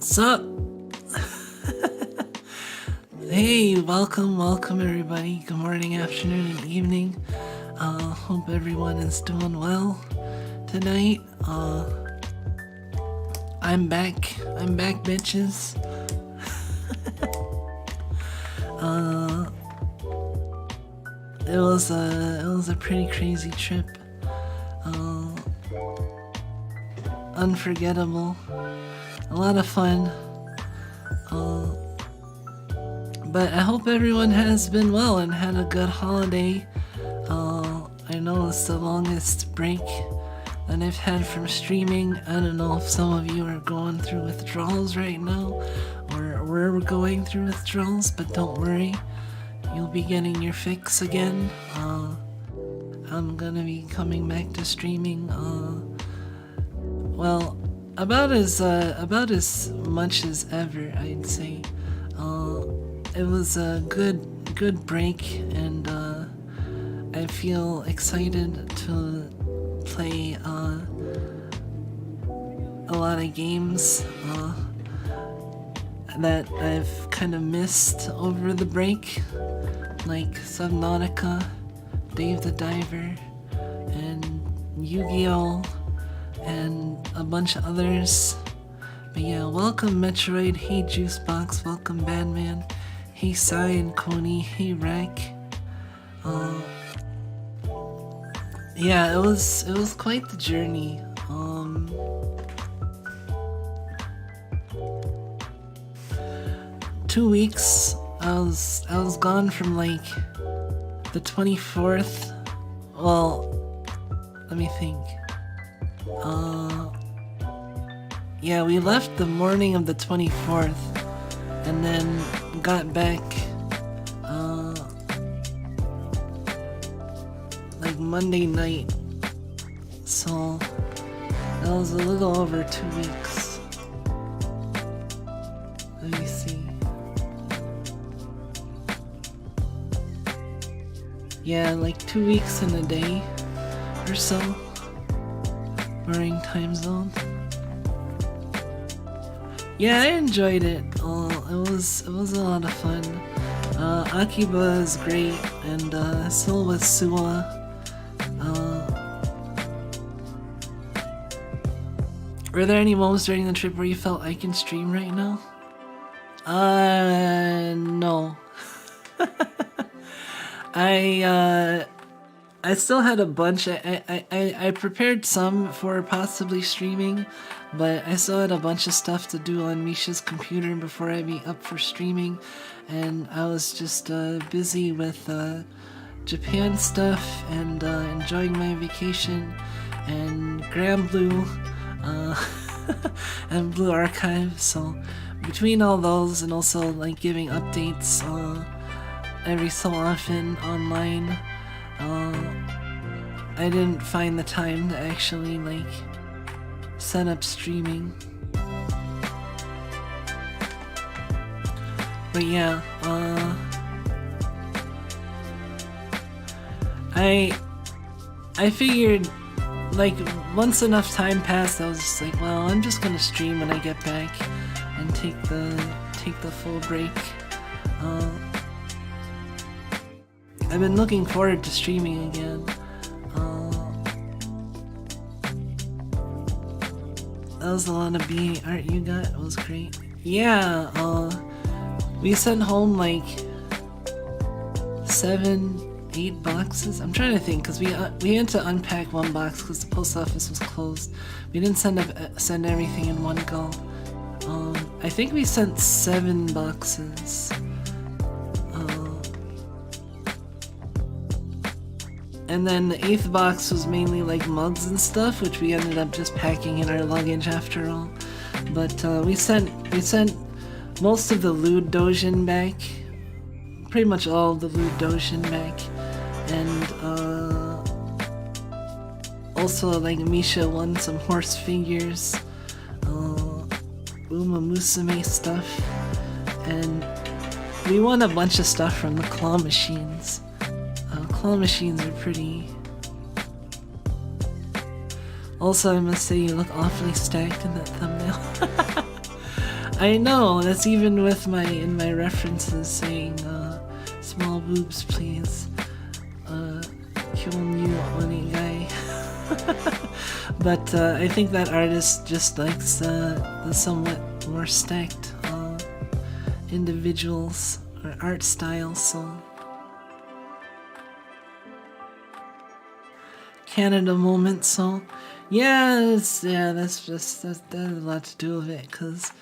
Sup? Hey, welcome everybody. Good morning, afternoon, and evening. Hope everyone is doing well tonight. I'm back, bitches. It was a pretty crazy trip. Unforgettable. A lot of fun. But I hope everyone has been well and had a good holiday. I know it's the longest break that I've had from streaming. I don't know if some of you are going through withdrawals right now, or we're going through withdrawals, but don't worry. You'll be getting your fix again. I'm gonna be coming back to streaming, well, about as much as ever, I'd say. It was a good break, and I feel excited to play a lot of games that I've kind of missed over the break, like Subnautica, Dave the Diver, and Yu-Gi-Oh! And a bunch of others. But yeah, welcome Metroid, hey Juicebox, welcome Badman, hey Sai and Coney, hey Rack. Yeah, it was quite the journey. 2 weeks. I was gone from like the 24th. Well, let me think. Yeah, we left the morning of the 24th and then got back like Monday night. So that was a little over 2 weeks. Let me see. Yeah, like 2 weeks in a day or so. Boring time zone. Yeah, I enjoyed it. It was a lot of fun. Akiba is great, and so was Suwa. Were there any moments during the trip where you felt I can stream right now? No. I still had a bunch. I prepared some for possibly streaming, but I still had a bunch of stuff to do on Misha's computer before I'd be up for streaming, and I was just busy with Japan stuff and enjoying my vacation and Granblue and Blue Archive. So between all those and also like giving updates every so often online, I didn't find the time to actually like set up streaming. But yeah, I figured like once enough time passed, I was just like, well, I'm just gonna stream when I get back and take the full break. I've been looking forward to streaming again. That was a lot of BA art you got. It was great. Yeah, we sent home like 7, 8 boxes. I'm trying to think because we had to unpack one box because the post office was closed. We didn't send everything in one go. I think we sent 7 boxes. And then the 8th box was mainly like mugs and stuff, which we ended up just packing in our luggage after all. But we sent most of the lewd dojin back, pretty much all of the lewd dojin back, and also like Misha won some horse figures, Uma Musume stuff, and we won a bunch of stuff from the claw machines. Claw machines are pretty. Also, I must say you look awfully stacked in that thumbnail. I know, that's even with in my references saying, small boobs, please. Kyonyu Onigai. But I think that artist just likes the somewhat more stacked individuals or art styles, so. Canada moment, so that's that has a lot to do with it, because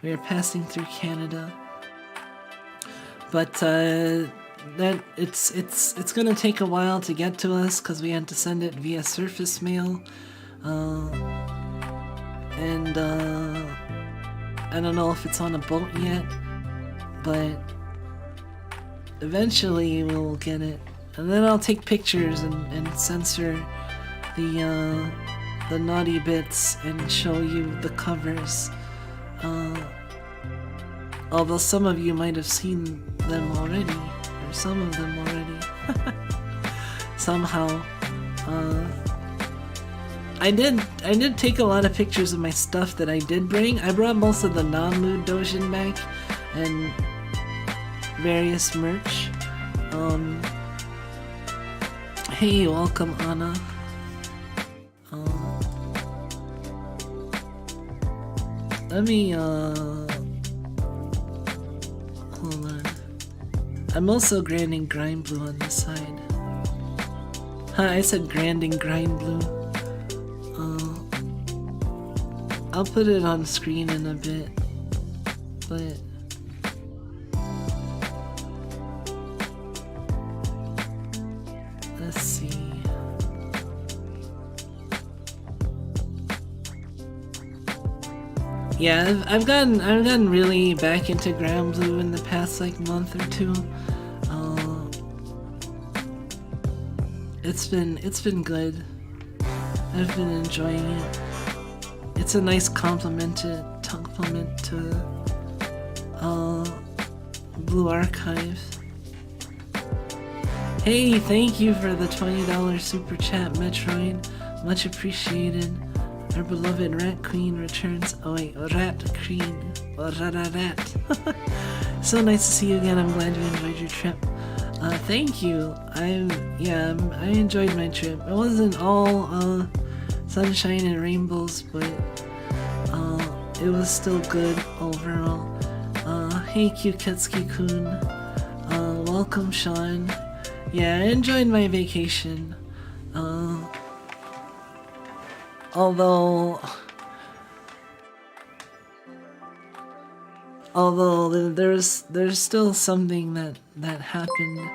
we are passing through Canada. But that it's gonna take a while to get to us because we had to send it via surface mail, and I don't know if it's on a boat yet, but eventually we'll get it, and then I'll take pictures and censor the naughty bits and show you the covers. Although some of you might have seen them already, or some of them already. Somehow. I did take a lot of pictures of my stuff that I did bring. I brought most of the non-mood dojin back and various merch. Hey, welcome Anna. Let me hold on. I'm also grinding Granblue on the side. I said grinding Granblue. I'll put it on screen in a bit, but let's see. Yeah, I've gotten really back into Granblue in the past like month or two. It's been good. I've been enjoying it. It's a nice compliment to Blue Archive. Hey, thank you for the $20 super chat, Metroid. Much appreciated. Our beloved Rat Queen returns. Oh wait, Rat Queen. Rat. So nice to see you again. I'm glad you enjoyed your trip. Thank you. I enjoyed my trip. It wasn't all sunshine and rainbows, but it was still good overall. Hey Kyuketsuki-kun. Welcome Sean. Yeah, I enjoyed my vacation. Although there's still something that happened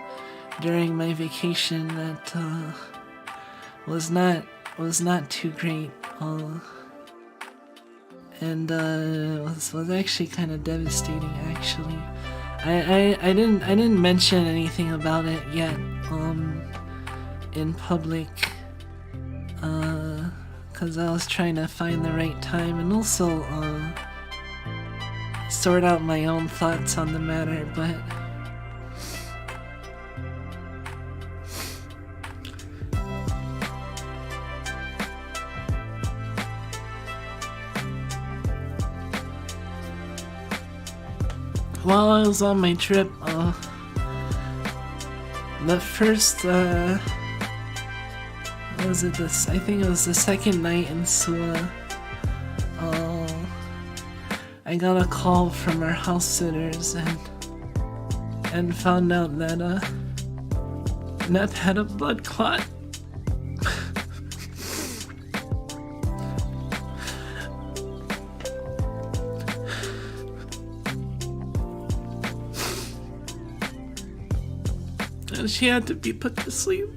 during my vacation that was not too great, and was actually kind of devastating. Actually, I didn't mention anything about it yet in public, because I was trying to find the right time and also sort out my own thoughts on the matter, but while I was on my trip, the first was it this? I think it was the second night in Sua. I got a call from our house sitters and found out that Nep had a blood clot. And she had to be put to sleep.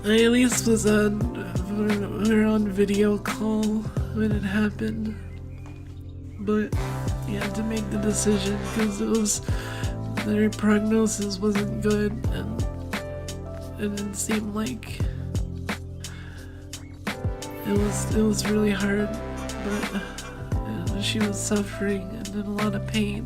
I at least was on video call when it happened, but you had to make the decision because their prognosis wasn't good, and it didn't seem like it was really hard, but she was suffering, and in a lot of pain.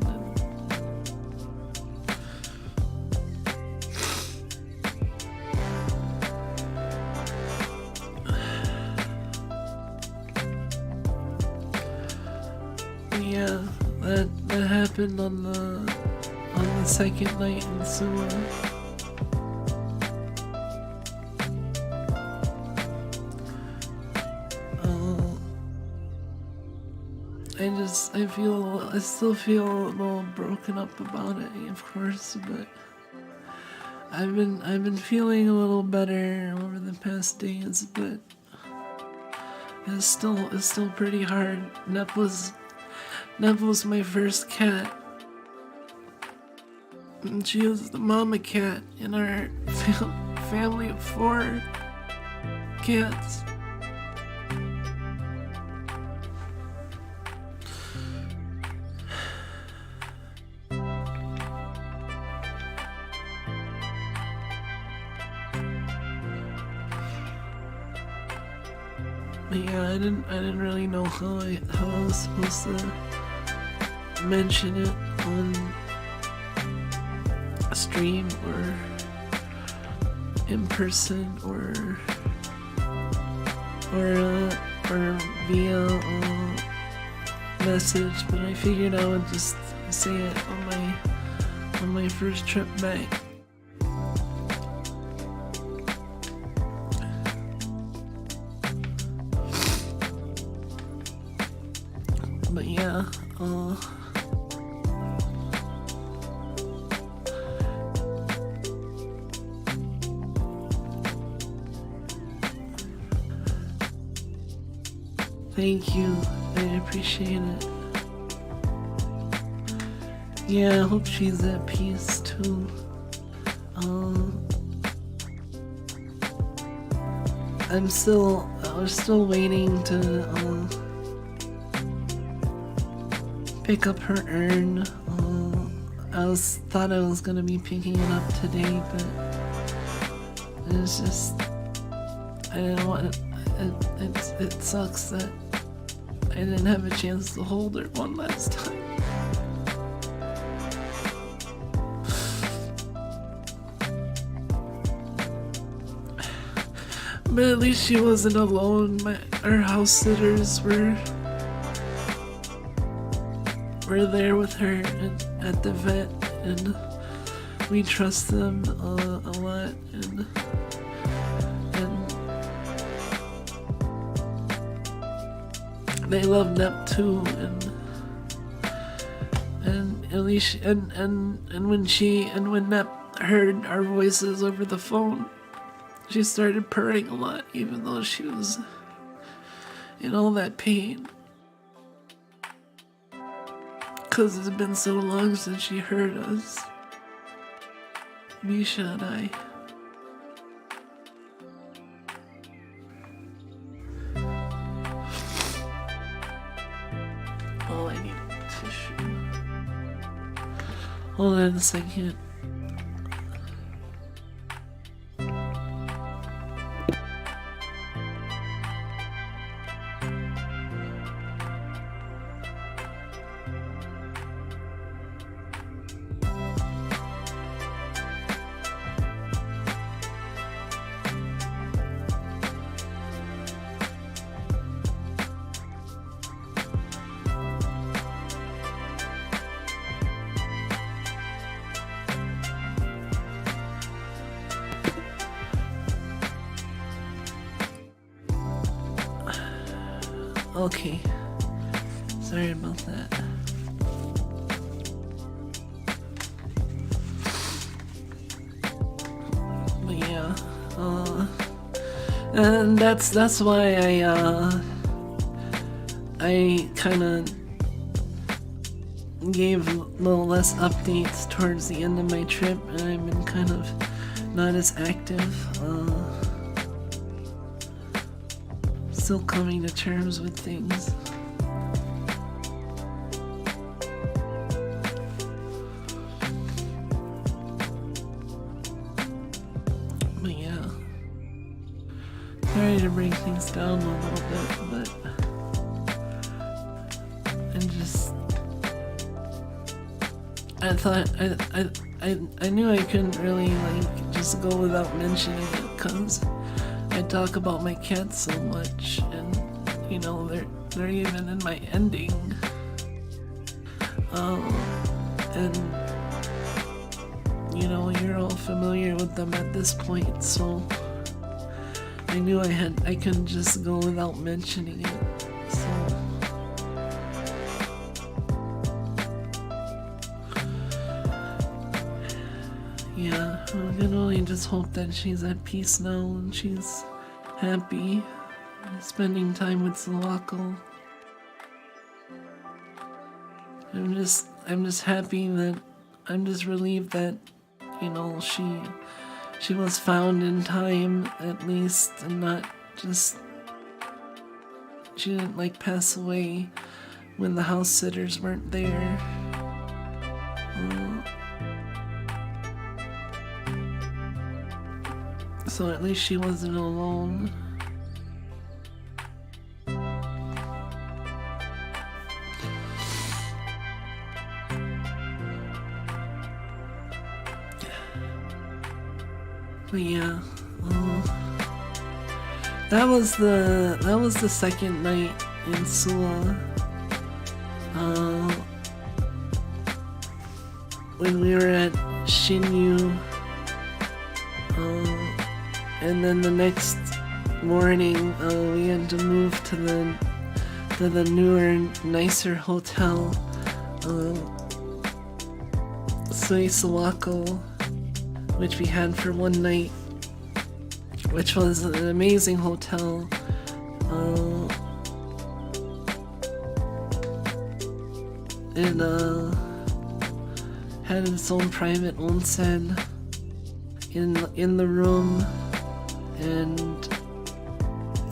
Yeah, that happened on the second night in Suwa. I still feel a little broken up about it, of course, but I've been feeling a little better over the past days, but it's still pretty hard. Nep was my first cat, and she was the mama cat in our family of 4 cats. But yeah, I didn't really know how I was supposed to mention it on a stream or in person or via message, but I figured I would just say it on my first trip back. But yeah, thank you, I appreciate it. Yeah, I hope she's at peace too. I was still waiting to pick up her urn. Thought I was gonna be picking it up today, but it's just I didn't want it. It sucks that I didn't have a chance to hold her one last time. But at least she wasn't alone. Our house sitters were there with her at the vet, and we trust them a lot, and they love Nep too, and at least and when Nep heard our voices over the phone, she started purring a lot, even though she was in all that pain. Because it's been so long since she heard us, Misha and I. Oh, I need a tissue. Hold on a second. Okay, sorry about that. But yeah, and that's why I kind of gave a little less updates towards the end of my trip, and I've been kind of not as active. Still coming to terms with things. But yeah, sorry to bring things down a little bit, but I'm just I thought I knew I couldn't really like just go without mentioning it because I talk about my cats so much, and you know they're even in my ending. And you know you're all familiar with them at this point, so I knew I couldn't just go without mentioning it. So yeah, I can only just hope that she's at peace now and she's happy, spending time with Sawako. I'm just happy that I'm just relieved that, you know, she was found in time at least, and not just she didn't like pass away when the house sitters weren't there. So at least she wasn't alone. But yeah, that was the second night in Sula. When we were at Shinyu, and then the next morning we had to move to the newer, nicer hotel, Sui Sawako, which we had for one night, which was an amazing hotel. It had its own private onsen in the room, and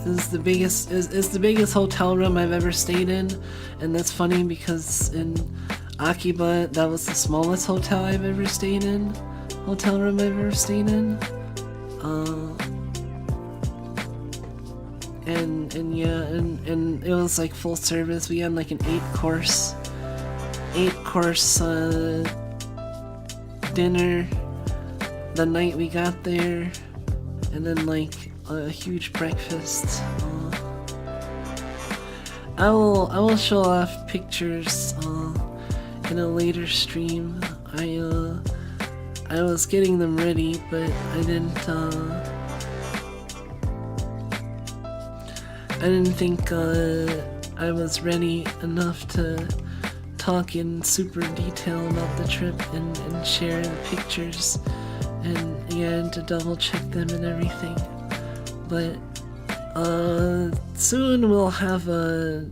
is the biggest hotel room I've ever stayed in. And that's funny because in Akiba that was the smallest hotel room I've ever stayed in. And it was like full service. We had like an 8-course dinner the night we got there, and then like a huge breakfast. I will show off pictures in a later stream. I was getting them ready, but I didn't think I was ready enough to talk in super detail about the trip and share the pictures and to double check them and everything. But soon I'll have a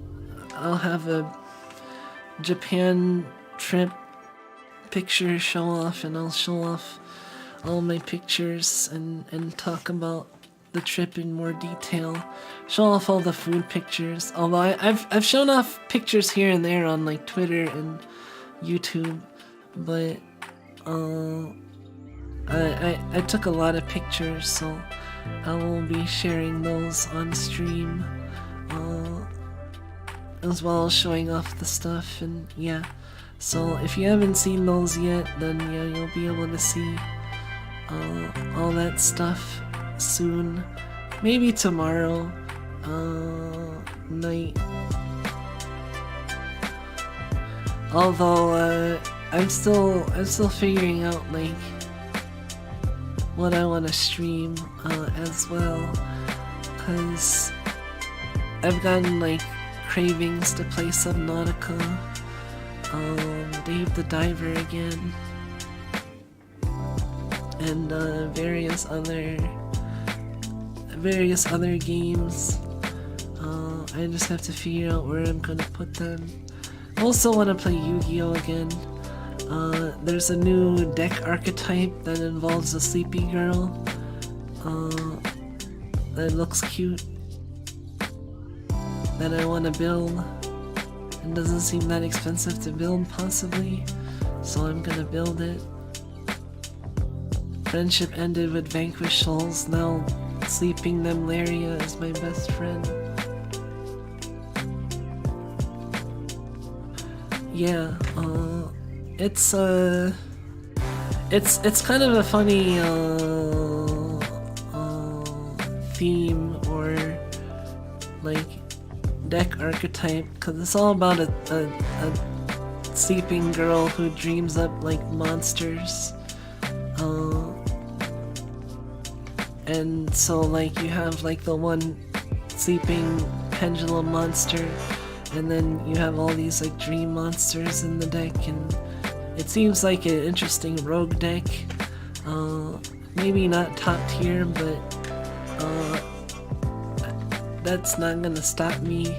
Japan trip picture show off, and I'll show off all my pictures and talk about the trip in more detail. Show off all the food pictures. Although I've shown off pictures here and there on like Twitter and YouTube, but I took a lot of pictures, so I will be sharing those on stream, as well as showing off the stuff. And yeah, so if you haven't seen those yet, then yeah, you'll be able to see all that stuff soon, maybe tomorrow night. Although I'm still figuring out like what I want to stream as well, because I've gotten like cravings to play Subnautica, Dave the Diver again, and various other games. I just have to figure out where I'm gonna put them. I also want to play Yu-Gi-Oh again. There's a new deck archetype that involves a sleepy girl that looks cute, that I want to build. It doesn't seem that expensive to build, possibly, so I'm gonna build it. Friendship ended with vanquished souls. Now Sleeping Nemlaria is my best friend. Yeah, it's kind of a funny theme or like deck archetype, because it's all about a sleeping girl who dreams up like monsters. And so like you have like the one sleeping pendulum monster, and then you have all these like dream monsters in the deck, and it seems like an interesting rogue deck. Maybe not top tier, but that's not gonna stop me.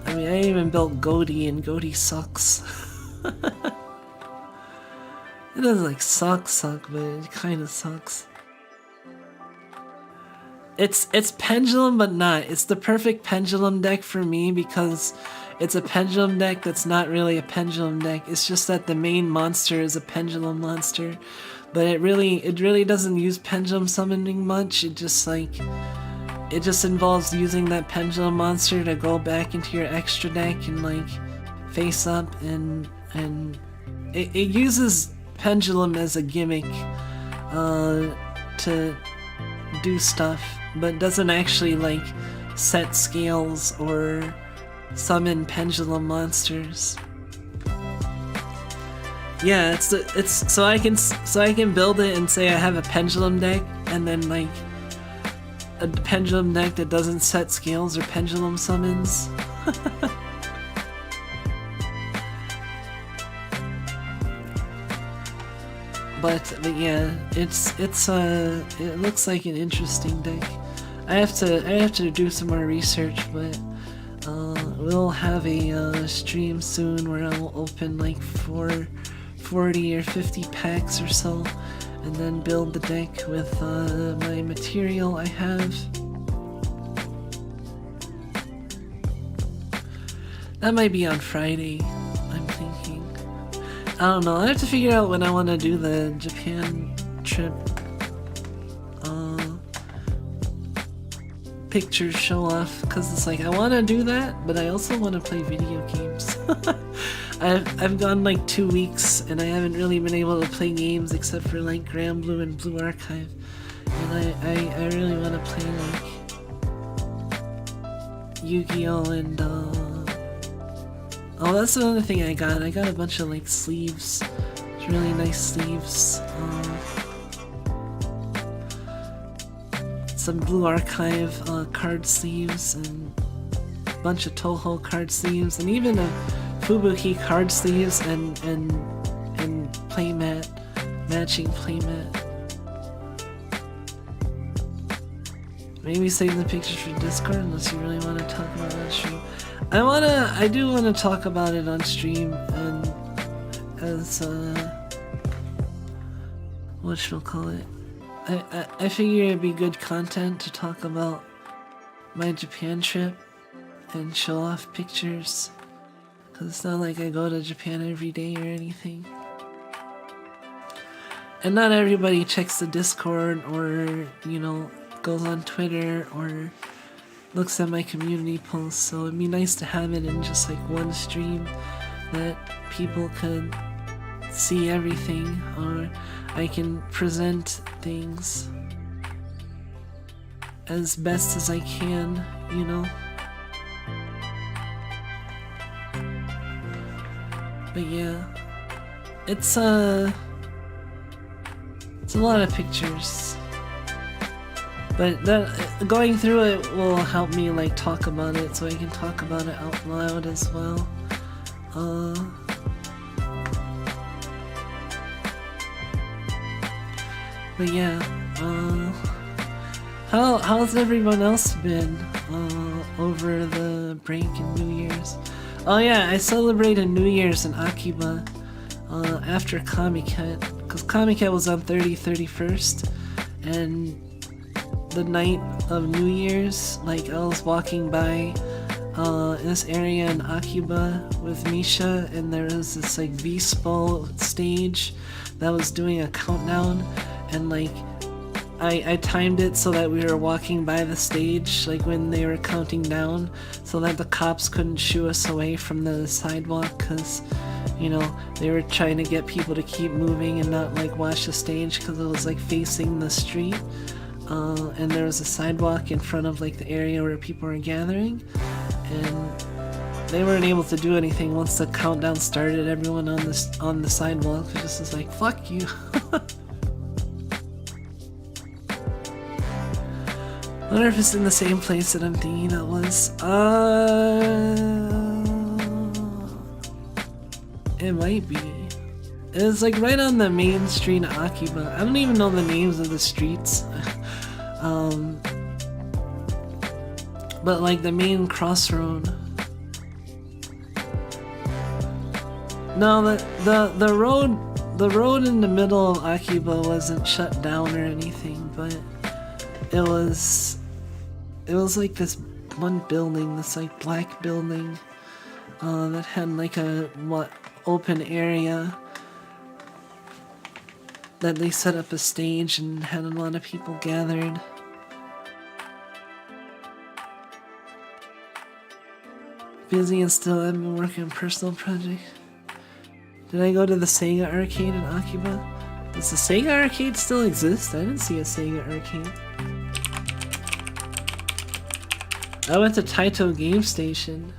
I mean, I even built Goaty, and Goaty sucks. It doesn't like suck, but it kinda sucks. It's pendulum, but not. It's the perfect pendulum deck for me because it's a pendulum deck that's not really a pendulum deck. It's just that the main monster is a pendulum monster, but it really doesn't use pendulum summoning much. It just involves using that pendulum monster to go back into your extra deck and like face up, and it uses pendulum as a gimmick to do stuff, but doesn't actually like set scales or summon pendulum monsters. Yeah, it's so I can build it and say I have a pendulum deck, and then like a pendulum deck that doesn't set scales or pendulum summons. But yeah, it looks like an interesting deck. I have to do some more research, but we'll have a stream soon where I'll open like 40 or 50 packs or so, and then build the deck with my material I have. That might be on Friday, I'm thinking. I don't know, I have to figure out when I want to do the Japan trip picture show off, because it's like I want to do that, but I also want to play video games. I've gone like 2 weeks and I haven't really been able to play games except for like Granblue and Blue Archive, and I really want to play like Yu-Gi-Oh! And oh, that's another thing I got a bunch of like sleeves, really nice sleeves, some Blue Archive card sleeves, and a bunch of Toho card sleeves, and even a Fubuki card sleeves and playmat, matching playmat. Maybe save the pictures for Discord unless you really want to talk about it on stream. I do want to talk about it on stream, and as whatchamacallit, I figure it'd be good content to talk about my Japan trip and show off pictures, because it's not like I go to Japan every day or anything. And not everybody checks the Discord or, you know, goes on Twitter or looks at my community posts, so it'd be nice to have it in just like one stream that people could see everything, or I can present things as best as I can, you know? But yeah, it's a lot of pictures. But that, going through it will help me like talk about it, so I can talk about it out loud as well. But yeah, how's everyone else been over the break and New Year's? Oh yeah, I celebrated New Year's in Akiba after Comiket, because Comiket was on 31st, and the night of New Year's, like I was walking by this area in Akiba with Misha, and there was this like V-Spo stage that was doing a countdown, and like I timed it so that we were walking by the stage like when they were counting down, so that the cops couldn't shoo us away from the sidewalk, because you know, they were trying to get people to keep moving and not like watch the stage because it was like facing the street. And there was a sidewalk in front of like the area where people were gathering, and they weren't able to do anything once the countdown started. Everyone on the sidewalk just was like, fuck you. I wonder if it's in the same place that I'm thinking it was. It might be. It was like right on the main street of Akiba. I don't even know the names of the streets. But like the main crossroad. No, the road in the middle of Akiba wasn't shut down or anything, but it was like this one building, this like black building, that had like a open area that they set up a stage and had a lot of people gathered. Busy and still, I've been working on a personal project. Did I go to the Sega arcade in Akiba? Does the Sega arcade still exist? I didn't see a Sega arcade. I went to Taito Game Station.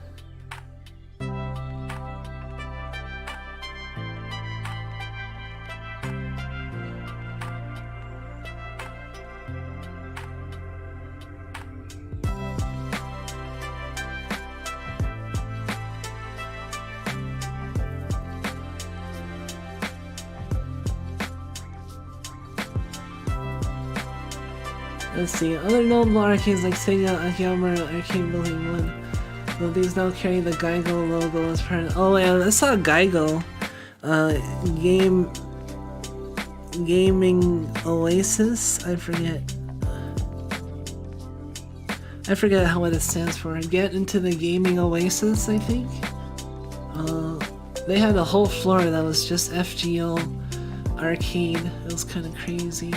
Let's see, other notable arcades like Sega Akihabara Arcade Building 1. Though these now carry the Geigo logo as part of... Oh yeah, I saw Geigo. Gaming Oasis? I forget what it stands for. Get into the Gaming Oasis, I think? They had a whole floor that was just FGO arcade. It was kind of crazy.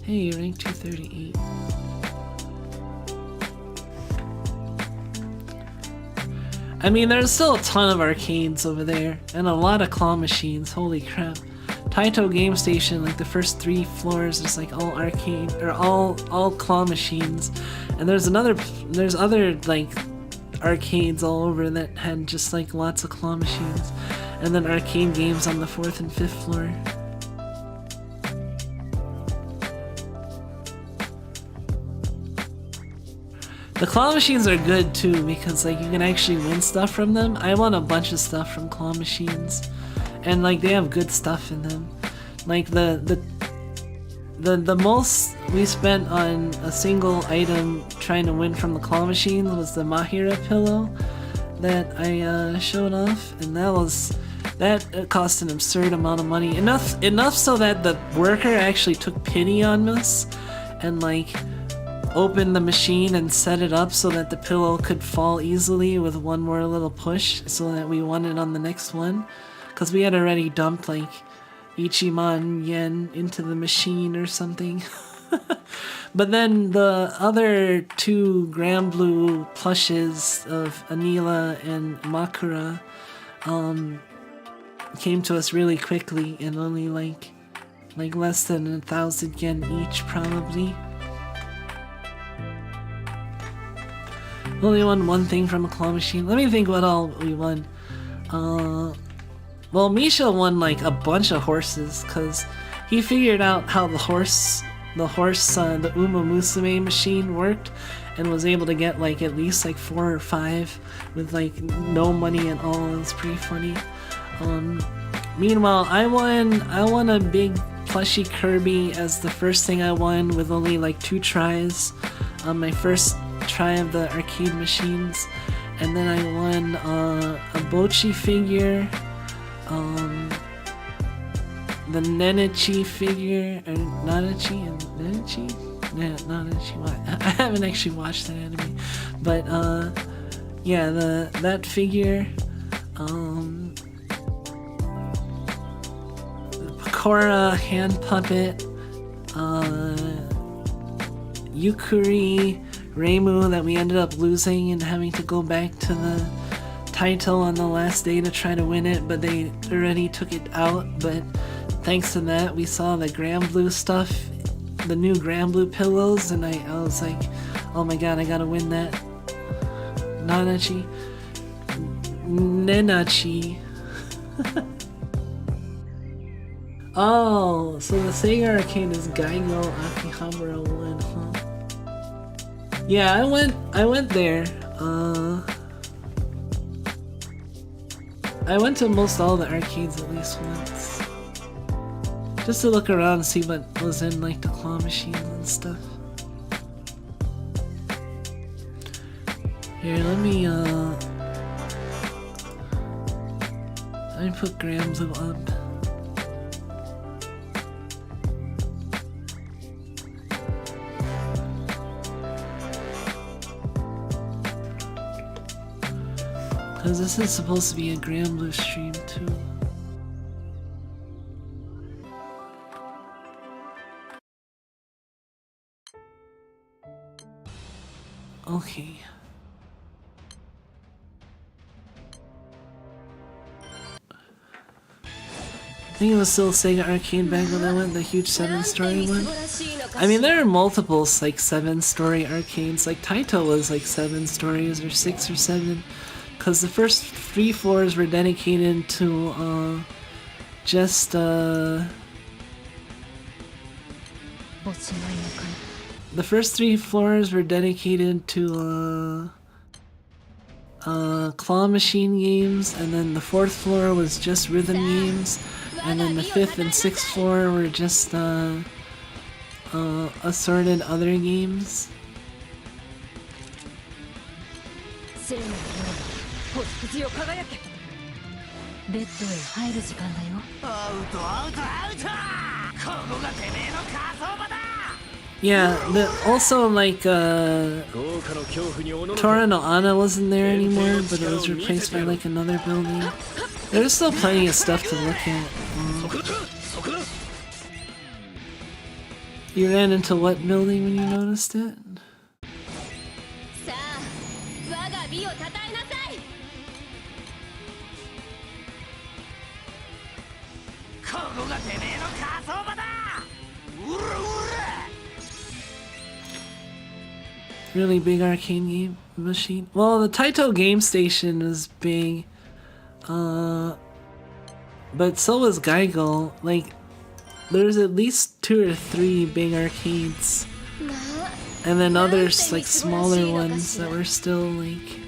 Hey, rank 238. I mean, there's still a ton of arcades over there, and a lot of claw machines, holy crap. Taito Game Station, like the first 3 floors, is like all arcade, or all claw machines. And there's other like arcades all over that had just like lots of claw machines. And then arcade games on the 4th and 5th floor. The claw machines are good too because like you can actually win stuff from them. I won a bunch of stuff from claw machines, and like they have good stuff in them. Like the most we spent on a single item trying to win from the claw machines was the Mahira pillow that I showed off, and that cost an absurd amount of money. Enough so that the worker actually took pity on us and like opened the machine and set it up so that the pillow could fall easily with one more little push so that we won it on the next one. Because we had already dumped like Ichiman yen into the machine or something. But then the other 2 Granblue plushes of Anila and Makura came to us really quickly and only like less than 1,000 yen each probably. Only won one thing from a claw machine. Let me think what all we won. Well, Misha won like a bunch of horses because he figured out how the Uma Musume machine worked and was able to get like at least like 4 or 5 with like no money at all. It was pretty funny. Meanwhile, I won a big plushie Kirby as the first thing I won with only like 2 tries on my first try of the arcade machines, and then I won a Bochi figure, the Nenichi figure, or Nanachi and Nenichi? Yeah, Nanachi. I haven't actually watched that anime, but yeah, that figure, the Pakora hand puppet, Yukuri Reimu that we ended up losing and having to go back to the title on the last day to try to win it, but they already took it out. But thanks to that, we saw the Granblue stuff, the new Granblue pillows, and I was like, oh my god, I gotta win that. Nanachi. Nenachi. Oh, so the Sega arcade is Gaigo Akihabara 1, huh? Yeah, I went there. I went to most all the arcades at least once. Just to look around and see what was in like the claw machines and stuff. Here, let me put Granblue up. Because this is supposed to be a Granblue stream too. Okay. I think it was still Sega Arcade back when I went, the huge 7-story one. I mean, there are multiple like 7-story arcades. Like Taito was like 7 stories or 6 or 7. Because the first 3 floors were dedicated to just the first 3 floors were dedicated to claw machine games, and then the 4th floor was just rhythm games, and then the 5th and 6th floor were just assorted other games. Yeah, also like Tora no Ana wasn't there anymore, but it was replaced by like another building. There's still plenty of stuff to look at. You ran into what building when you noticed it? Really big arcade game machine. Well, the Taito game station is big, but so was Gaigo. Like, there's at least 2 or 3 big arcades, and then others like smaller ones that were still like.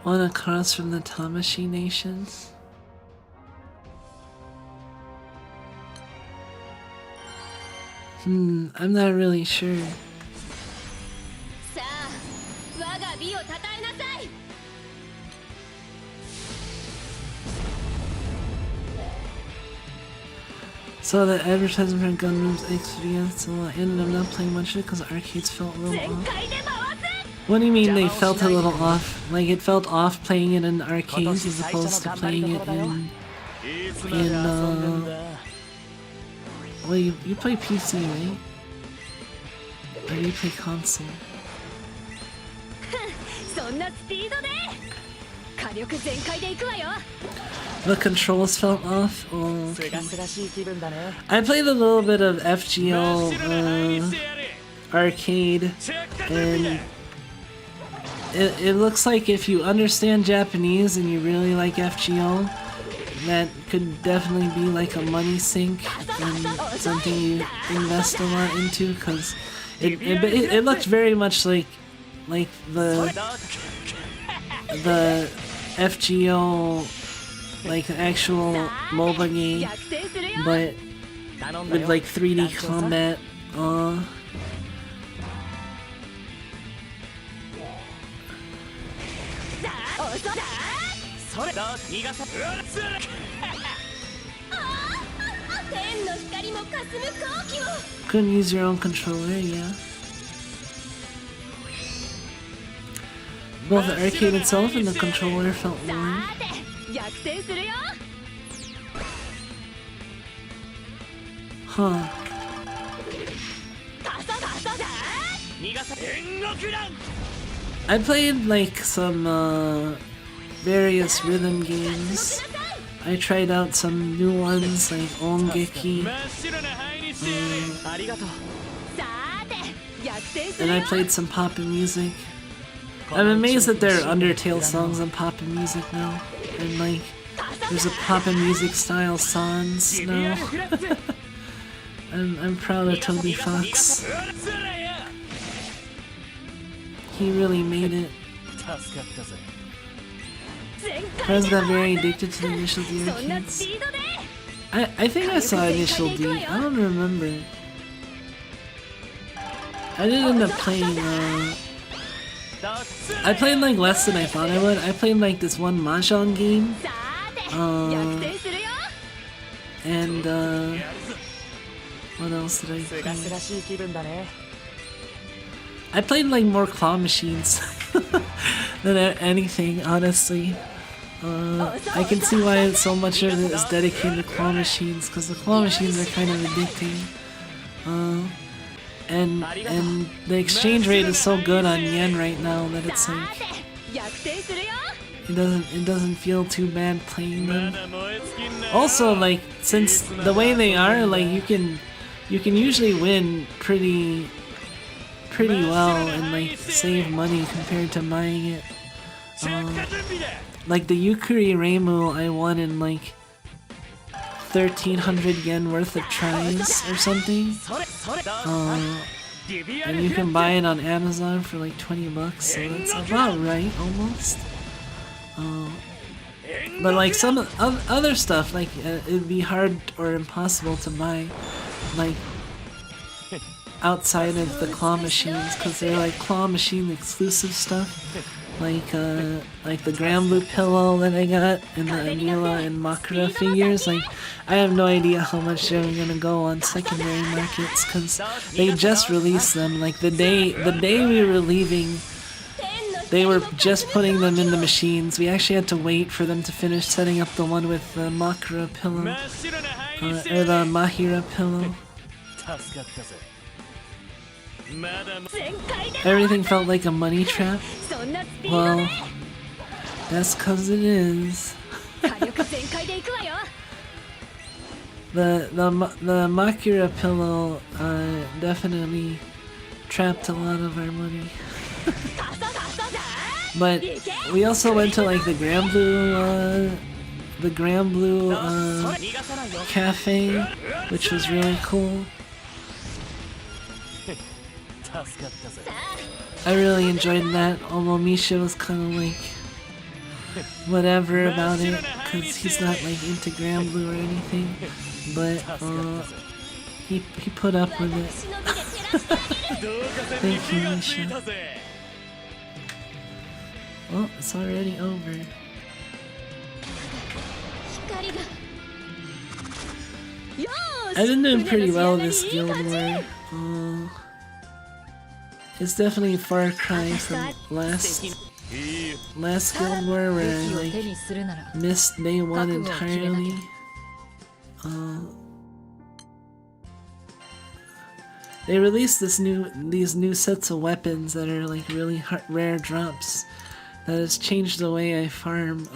One across from the Tamashi Nations. I'm not really sure. So the advertisement for Gundam's XVS, so I ended up not playing much of it because the arcades felt a little off. What do you mean they felt a little off? Like it felt off playing it in arcades as opposed to playing it in well, you play PC, right? Or do you play console? The controls felt off? Oh, okay. I played a little bit of FGO arcade, and it looks like if you understand Japanese and you really like FGO, that could definitely be like a money sink and something you invest a lot into, because it looked very much like the FGO, like the actual MOBA game, but with like 3D combat. Couldn't use your own controller, yeah. both the arcade itself and the controller felt warm. Huh. I played like some various rhythm games. I tried out some new ones like Ongeki. And I played some pop-in music. I'm amazed that there are Undertale songs on pop-in music now. And like, there's a pop-in music style sans now. I'm proud of Toby Fox. He really made it. Friends got very addicted to the Initial D arcades. I think I saw Initial D. I don't remember. I didn't end up playing, I played like less than I thought I would. I played like this one Mahjong game. And, what else did I play? I played like more claw machines than anything, honestly. I can see why so much of it is dedicated to claw machines, because the claw machines are kind of addicting. And the exchange rate is so good on yen right now that it's like it doesn't feel too bad playing them. Also, like, since the way they are, like, you can usually win pretty well and like save money compared to buying it. Like the Yukuri Reimu I won in like 1300 yen worth of tries or something. And you can buy it on Amazon for like 20 bucks, so that's about right, almost. But like some other stuff, like it'd be hard or impossible to buy, like outside of the claw machines, because they're like claw machine exclusive stuff, like the Granblue pillow that I got, and the Anila and Makura figures. Like, I have no idea how much they're gonna go on secondary markets, because they just released them. Like the day we were leaving, they were just putting them in the machines. We actually had to wait for them to finish setting up the one with the Makura pillow, or the Mahira pillow. Everything felt like a money trap. Well, that's cause it is. The Makura pillow definitely trapped a lot of our money. But we also went to like the Granblue cafe, which was really cool. I really enjoyed that, although Misha was kind of like whatever about it, because he's not like into Granblue or anything, but he put up with it. Thank you, Misha. Well, it's already over. I've been doing pretty well this Guild War. It's definitely a far cry from last Guild War where I like missed day one entirely. They released these new sets of weapons that are like really rare drops that has changed the way I farm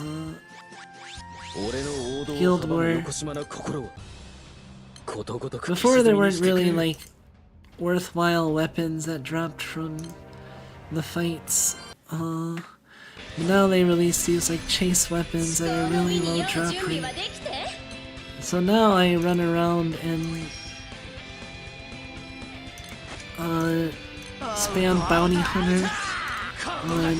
Guild War. Before there weren't really like worthwhile weapons that dropped from the fights. Now they release these like chase weapons that are really low drop rate. So now I run around and spam bounty hunter on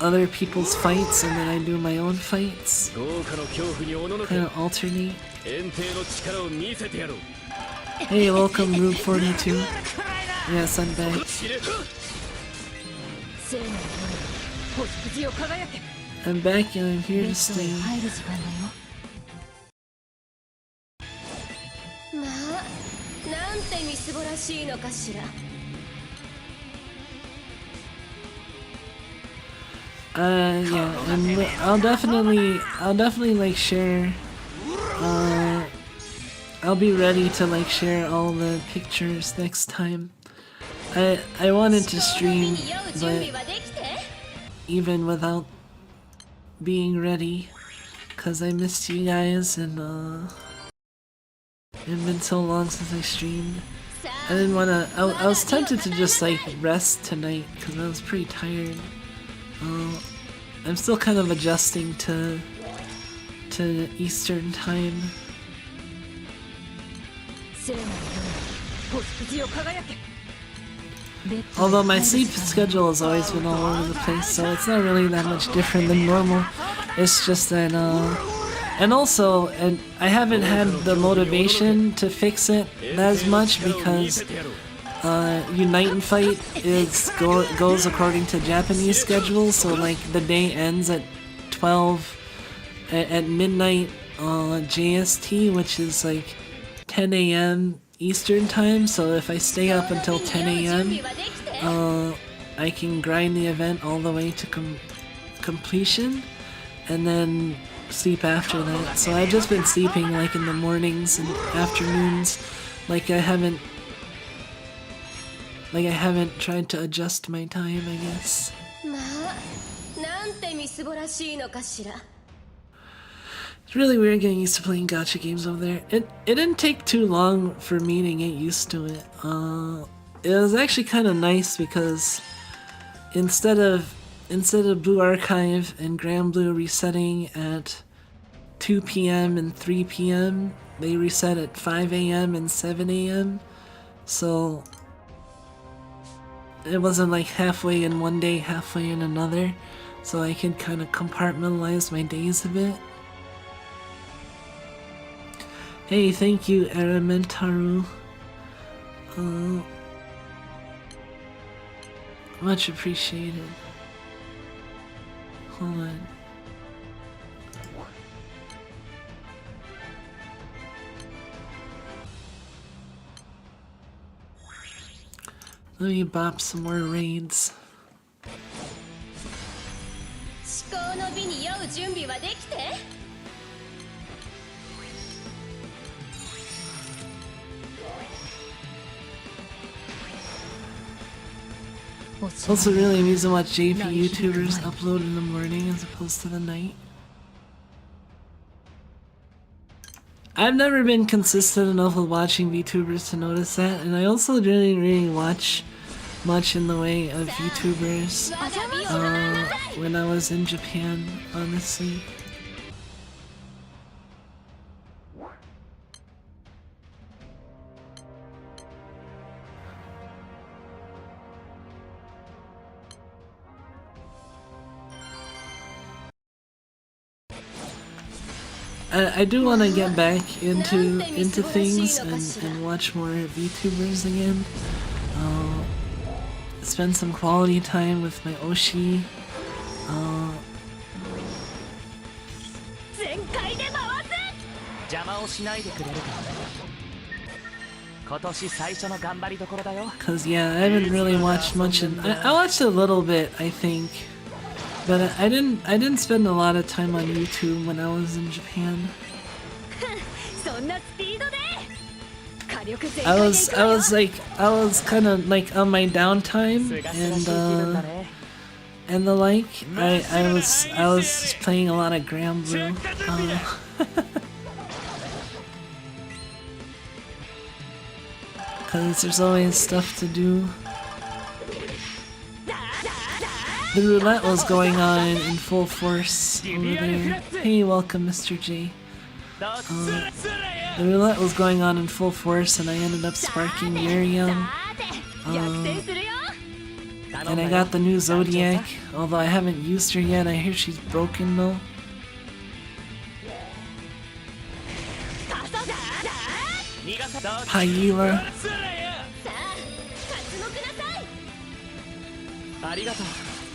other people's fights, and then I do my own fights. Kind of alternate. Hey, welcome, Rube 42. Yes, I'm back. I'm back and I'm here to stay. Yeah, and I'll definitely like share, I'll be ready to like share all the pictures next time. I wanted to stream, but even without being ready, cause I missed you guys, and it's been so long since I streamed. I didn't wanna. I was tempted to just like rest tonight because I was pretty tired. I'm still kind of adjusting to Eastern time. Although my sleep schedule has always been all over the place, so it's not really that much different than normal. It's just that, and also, I haven't had the motivation to fix it as much because Unite and Fight goes according to Japanese schedule, so like the day ends at 12 at midnight JST, which is like 10 a.m. Eastern time, so if I stay up until 10 a.m. I can grind the event all the way to completion and then sleep after that. So I've just been sleeping like in the mornings and afternoons, like I haven't tried to adjust my time, I guess. It's really weird getting used to playing gacha games over there. It didn't take too long for me to get used to it. It was actually kind of nice because instead of Blue Archive and Granblue resetting at 2 p.m. and 3 p.m., they reset at 5 a.m. and 7 a.m. So it wasn't like halfway in one day, halfway in another. So I could kind of compartmentalize my days a bit. Hey, thank you, Aramentaru. Much appreciated. Hold on. Let me bop some more raids. Also really amusing to watch JP YouTubers upload in the morning as opposed to the night. I've never been consistent enough with watching VTubers to notice that, and I also didn't really watch much in the way of VTubers when I was in Japan, honestly. I do want to get back into things and watch more VTubers again. Spend some quality time with my Oshi. Cause yeah, I haven't really watched much. I watched a little bit, I think. But I didn't spend a lot of time on YouTube when I was in Japan. I was kind of like on my downtime and the like. I was playing a lot of Granblue. Cause there's always stuff to do. The roulette was going on in full force over there. Hey, welcome, Mr. J. The roulette was going on in full force, and I ended up sparking Miriam. And I got the new Zodiac, although I haven't used her yet. I hear she's broken though. Paila.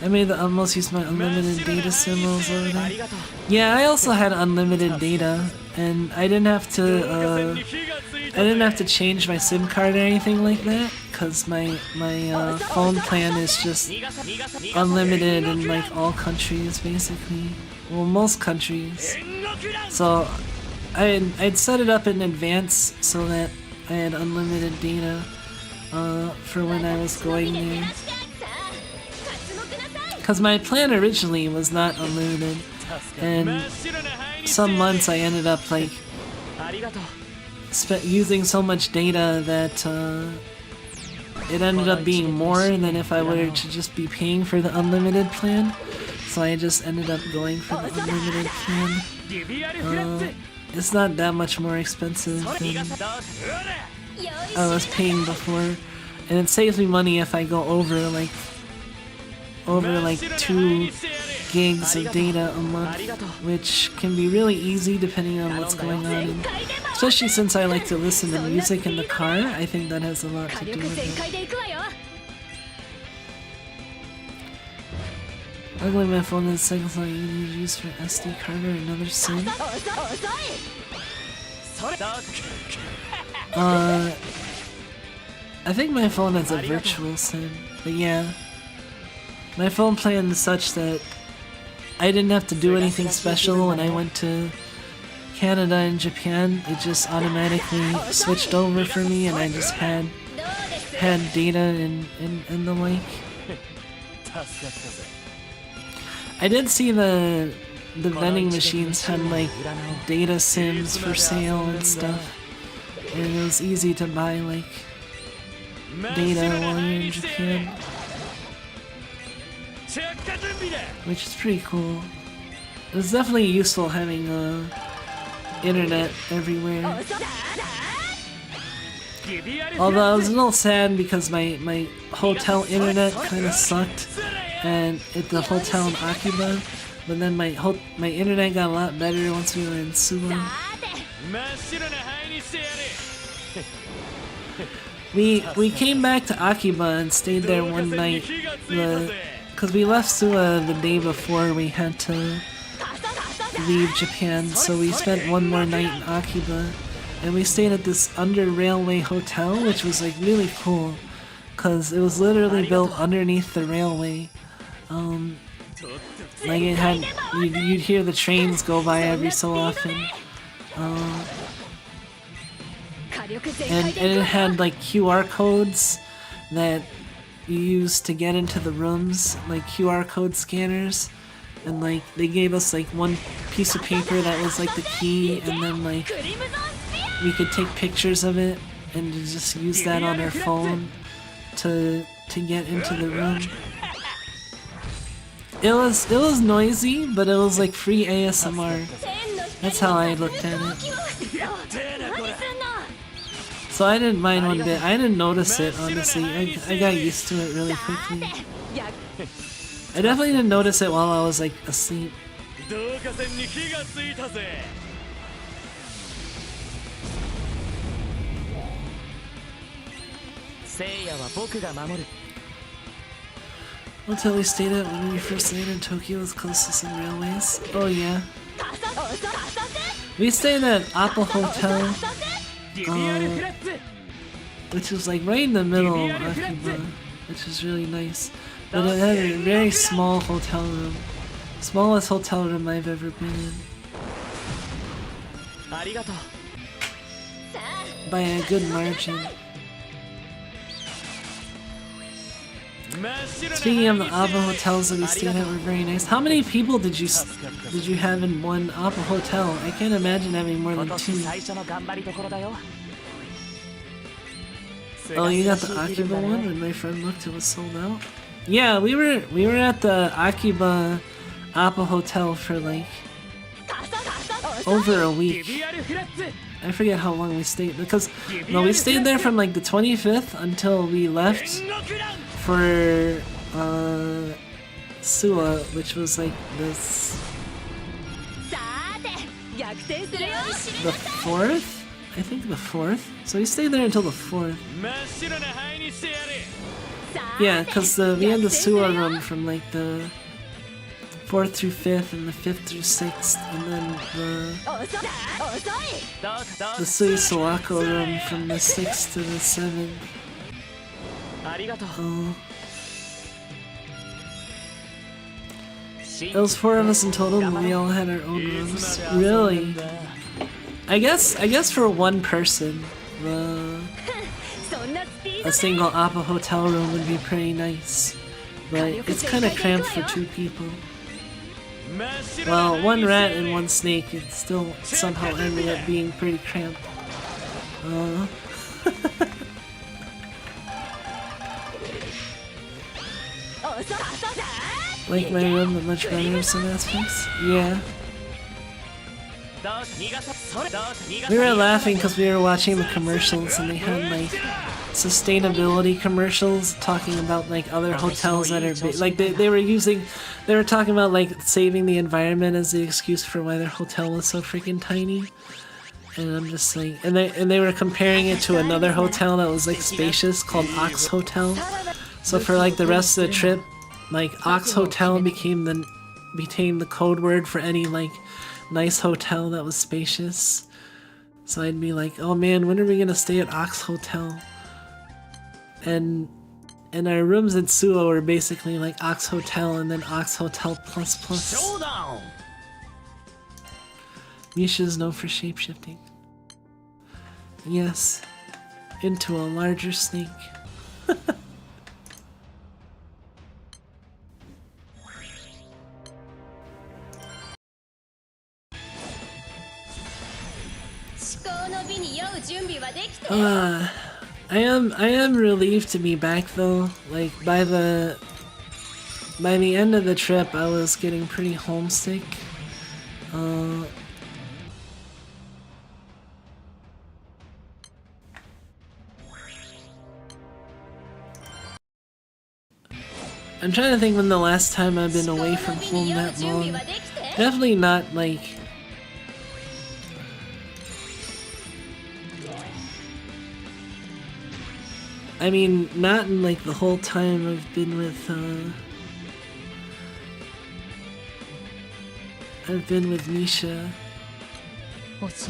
I made the utmost use of my unlimited data symbols over there. Yeah, I also had unlimited data, and I didn't have to change my SIM card or anything like that, cause my phone plan is just unlimited in like all countries basically. Well, most countries. So I'd set it up in advance so that I had unlimited data for when I was going there. Because my plan originally was not unlimited, and some months I ended up like using so much data that it ended up being more than if I were to just be paying for the unlimited plan. So I just ended up going for the unlimited plan. It's not that much more expensive than I was paying before, and it saves me money if I go over like 2 gigs of data a month, which can be really easy depending on what's going on, and especially since I like to listen to music in the car. I think that has a lot to do with it. Luckily my phone has seconds long used for SD card or another SIM. I think my phone has a virtual SIM, but yeah. My phone plan is such that I didn't have to do anything special when I went to Canada and Japan. It just automatically switched over for me, and I just had data and the like. I did see the vending machines had like data sims for sale and stuff, and it was easy to buy like data while you're in Japan, which is pretty cool. It was definitely useful having internet everywhere. Although I was a little sad because my hotel internet kind of sucked, and at the hotel in Akiba, but then my internet got a lot better once we were in Suge. We came back to Akiba and stayed there one night, because we left Suge the day before we had to leave Japan, so we spent one more night in Akiba, and we stayed at this under railway hotel, which was like really cool, because it was literally built underneath the railway. Like it had, you'd hear the trains go by every so often, and it had like QR codes that you used to get into the rooms, like QR code scanners, and like they gave us like one piece of paper that was like the key, and then like we could take pictures of it and just use that on our phone to get into the room. It was noisy, but it was like free ASMR. That's how I looked at it. So I didn't mind one bit. I didn't notice it, honestly. I got used to it really quickly. I definitely didn't notice it while I was like asleep. Hotel we stayed at when we first landed in Tokyo was close to some railways. Oh yeah. We stayed at Apple Hotel, which was like right in the middle of Akiba, which was really nice. But it had a very small hotel room. Smallest hotel room I've ever been in. By a good margin. Speaking of the Appa hotels that we stayed at were very nice. How many people did you have in one Appa hotel? I can't imagine having more than 2. Oh, you got the Akiba one? When my friend looked, it was sold out. Yeah, we were at the Akiba Appa hotel for like over a week. I forget how long we stayed, because no, we stayed there from like the 25th until we left for Suwa, which was like this the 4th? I think the 4th. So we stayed there until the 4th. Yeah, because we had the Suwa room from like the 4th through 5th and the 5th through 6th, and then the Sui Sawako room from the 6th to the 7th. It was 4 of us in total, but we all had our own rooms. Really? I guess for one person, a single Appa hotel room would be pretty nice, but it's kind of cramped for 2 people. Well, 1 rat and 1 snake, it still somehow ended up being pretty cramped. Like my room, but much better in some aspects? Yeah. We were laughing because we were watching the commercials and they had like sustainability commercials talking about like other hotels that are like they were talking about like saving the environment as the excuse for why their hotel was so freaking tiny. And I'm just like, and they were comparing it to another hotel that was like spacious called Ox Hotel. So for like the rest of the trip, like Ox Hotel became the code word for any like nice hotel that was spacious. So I'd be like, oh man, when are we gonna stay at Ox Hotel? And our rooms at Suo were basically like Ox Hotel and then Ox Hotel plus plus. Misha's known for shapeshifting. Yes, into a larger snake. I am relieved to be back though. Like by the end of the trip I was getting pretty homesick. I'm trying to think when the last time I've been away from home that long. Definitely not like I mean, not in like the whole time I've been with Misha. But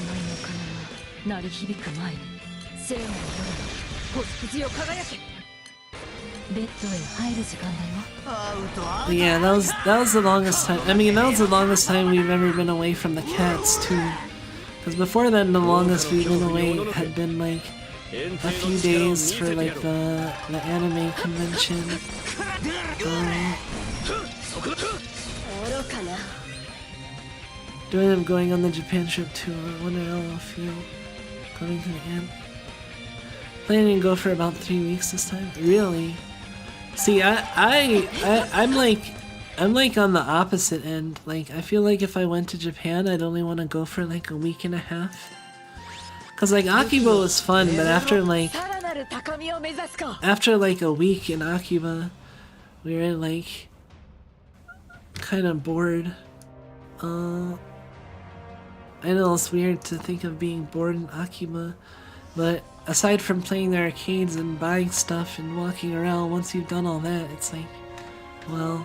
yeah, that was the longest time. I mean, that was the longest time we've ever been away from the cats too. Because before then, the longest we've been away had been like a few days for like the anime convention. Do I end up going on the Japan trip too? I wonder how I'll feel going to the end. Planning to go for about 3 weeks this time. Really? See, I'm like on the opposite end. Like, I feel like if I went to Japan, I'd only want to go for like a week and a half. Cause like Akiba was fun, but after like a week in Akiba, we were like kind of bored. I know it's weird to think of being bored in Akiba, but aside from playing the arcades and buying stuff and walking around, once you've done all that, it's like, well,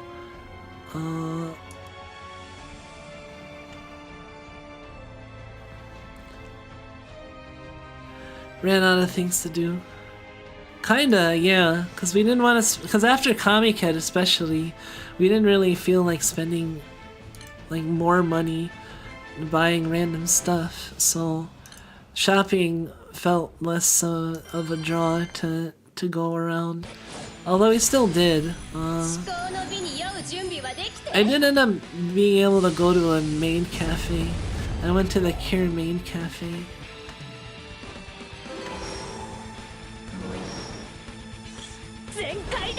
ran out of things to do. Kinda, yeah, because we didn't want to, because after Comiket especially, we didn't really feel like spending like more money buying random stuff, so shopping felt less of a draw to go around. Although we still did. I did end up being able to go to a maid cafe. I went to the Kier maid cafe.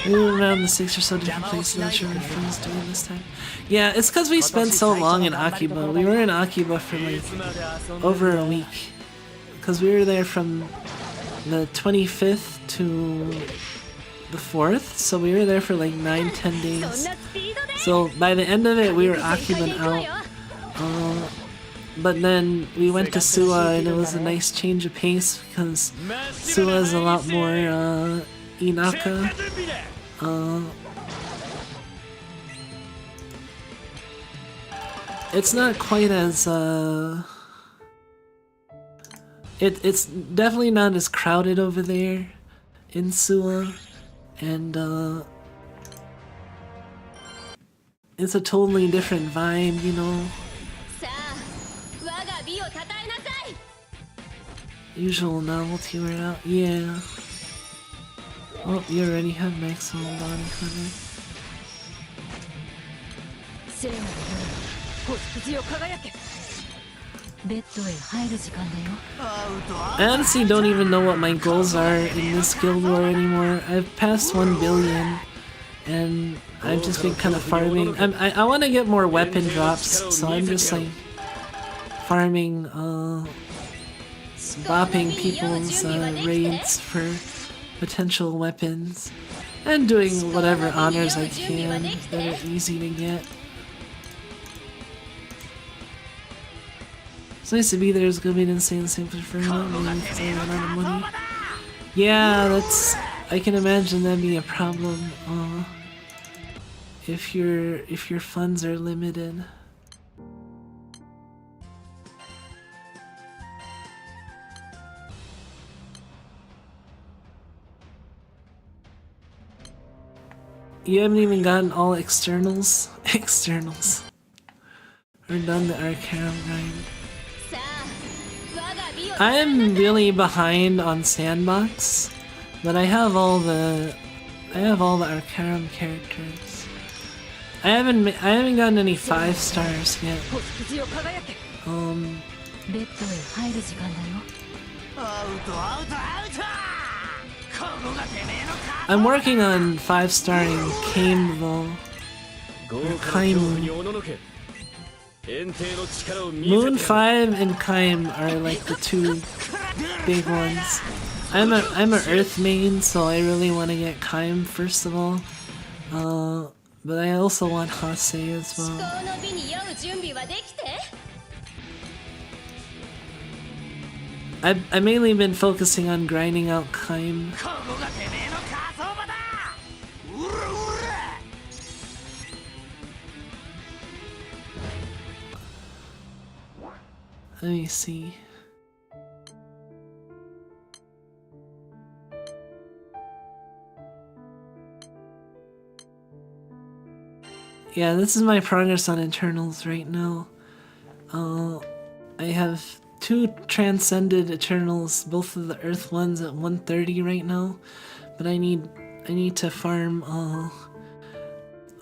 We were around the 6 or so different places. Not sure what friends doing this time. Yeah, it's because we spent so long in Akiba. We were in Akiba for like over a week. Because we were there from the 25th to the 4th, so we were there for like 9-10 days. So by the end of it, we were Akiban out. But then we went to Suwa, and it was a nice change of pace because Suwa is a lot more Inaka. It's not quite as it's definitely not as crowded over there in Sua, and it's a totally different vibe, you know. Usual novelty wear out, yeah. Oh, you already have maximum body cover. I honestly don't even know what my goals are in this guild war anymore. I've passed 1 billion, and I've just been kind of farming. I want to get more weapon drops, so I'm just like farming, bopping people's raids for potential weapons, and doing whatever honors I can that are easy to get. It's nice to be there. It's gonna be an insane simply for me because I have a lot of money. Yeah, I can imagine that'd be a problem if your funds are limited. You haven't even gotten all externals? Externals. Or done the Arcarum grind. I am really behind on Sandbox, but I have all the Arcarum characters. I haven't gotten any 5 stars yet. I'm working on 5-starring Kame though. Or Kaimu. Moon 5 and Kaim are like the 2 big ones. I'm a Earth main, so I really want to get Kaim first of all. But I also want Hase as well. I've mainly been focusing on grinding out Kaim. Let me see. Yeah, this is my progress on internals right now. I have 2 transcended Eternals, both of the Earth ones at 130 right now, but I need to farm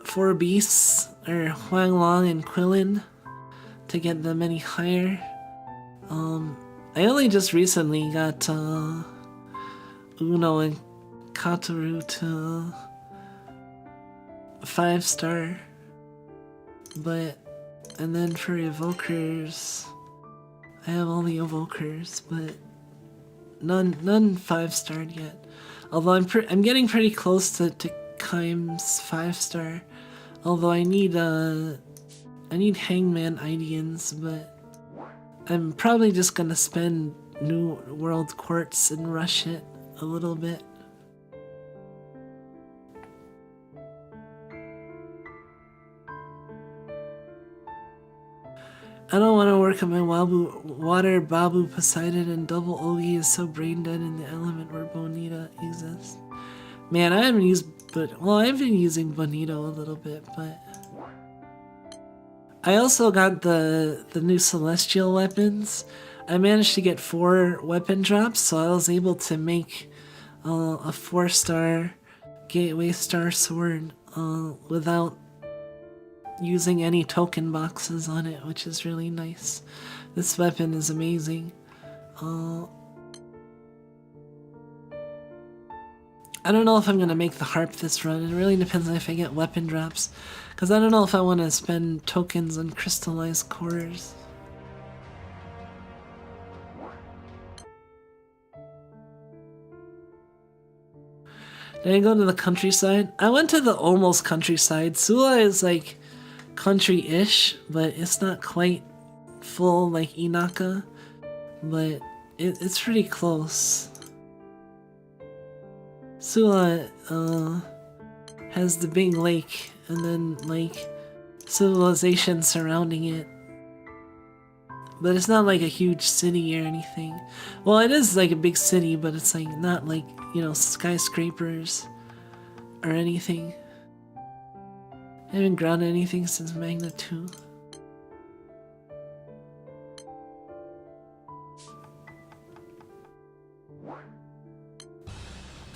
4 beasts, or Huanglong and Quillin, to get them any higher. I only just recently got Uno and Katoru to 5-star, and then for evokers, I have all the evokers, but none 5-starred yet. Although I'm getting pretty close to Kaim's 5-star. Although I need Hangman Idians, but I'm probably just gonna spend New World Quartz and rush it a little bit. I don't want to work on my water Babu Poseidon, and double Ogi is so brain dead in the element where Bonita exists. Man, I haven't used, I've been using Bonito a little bit, but I also got the new Celestial weapons. I managed to get 4 weapon drops, so I was able to make a 4-star Gateway Star Sword without using any token boxes on it, which is really nice. This weapon is amazing. I don't know if I'm gonna make the harp this run. It really depends on if I get weapon drops, because I don't know if I want to spend tokens on crystallized cores. Did I go to the countryside? I went to the almost countryside. Sula is like country-ish, but it's not quite full like Inaka, but it's pretty close. Sula has the big lake and then like civilization surrounding it. But it's not like a huge city or anything. Well, it is like a big city, but it's like not like, you know, skyscrapers or anything. I haven't grounded anything since Magna 2.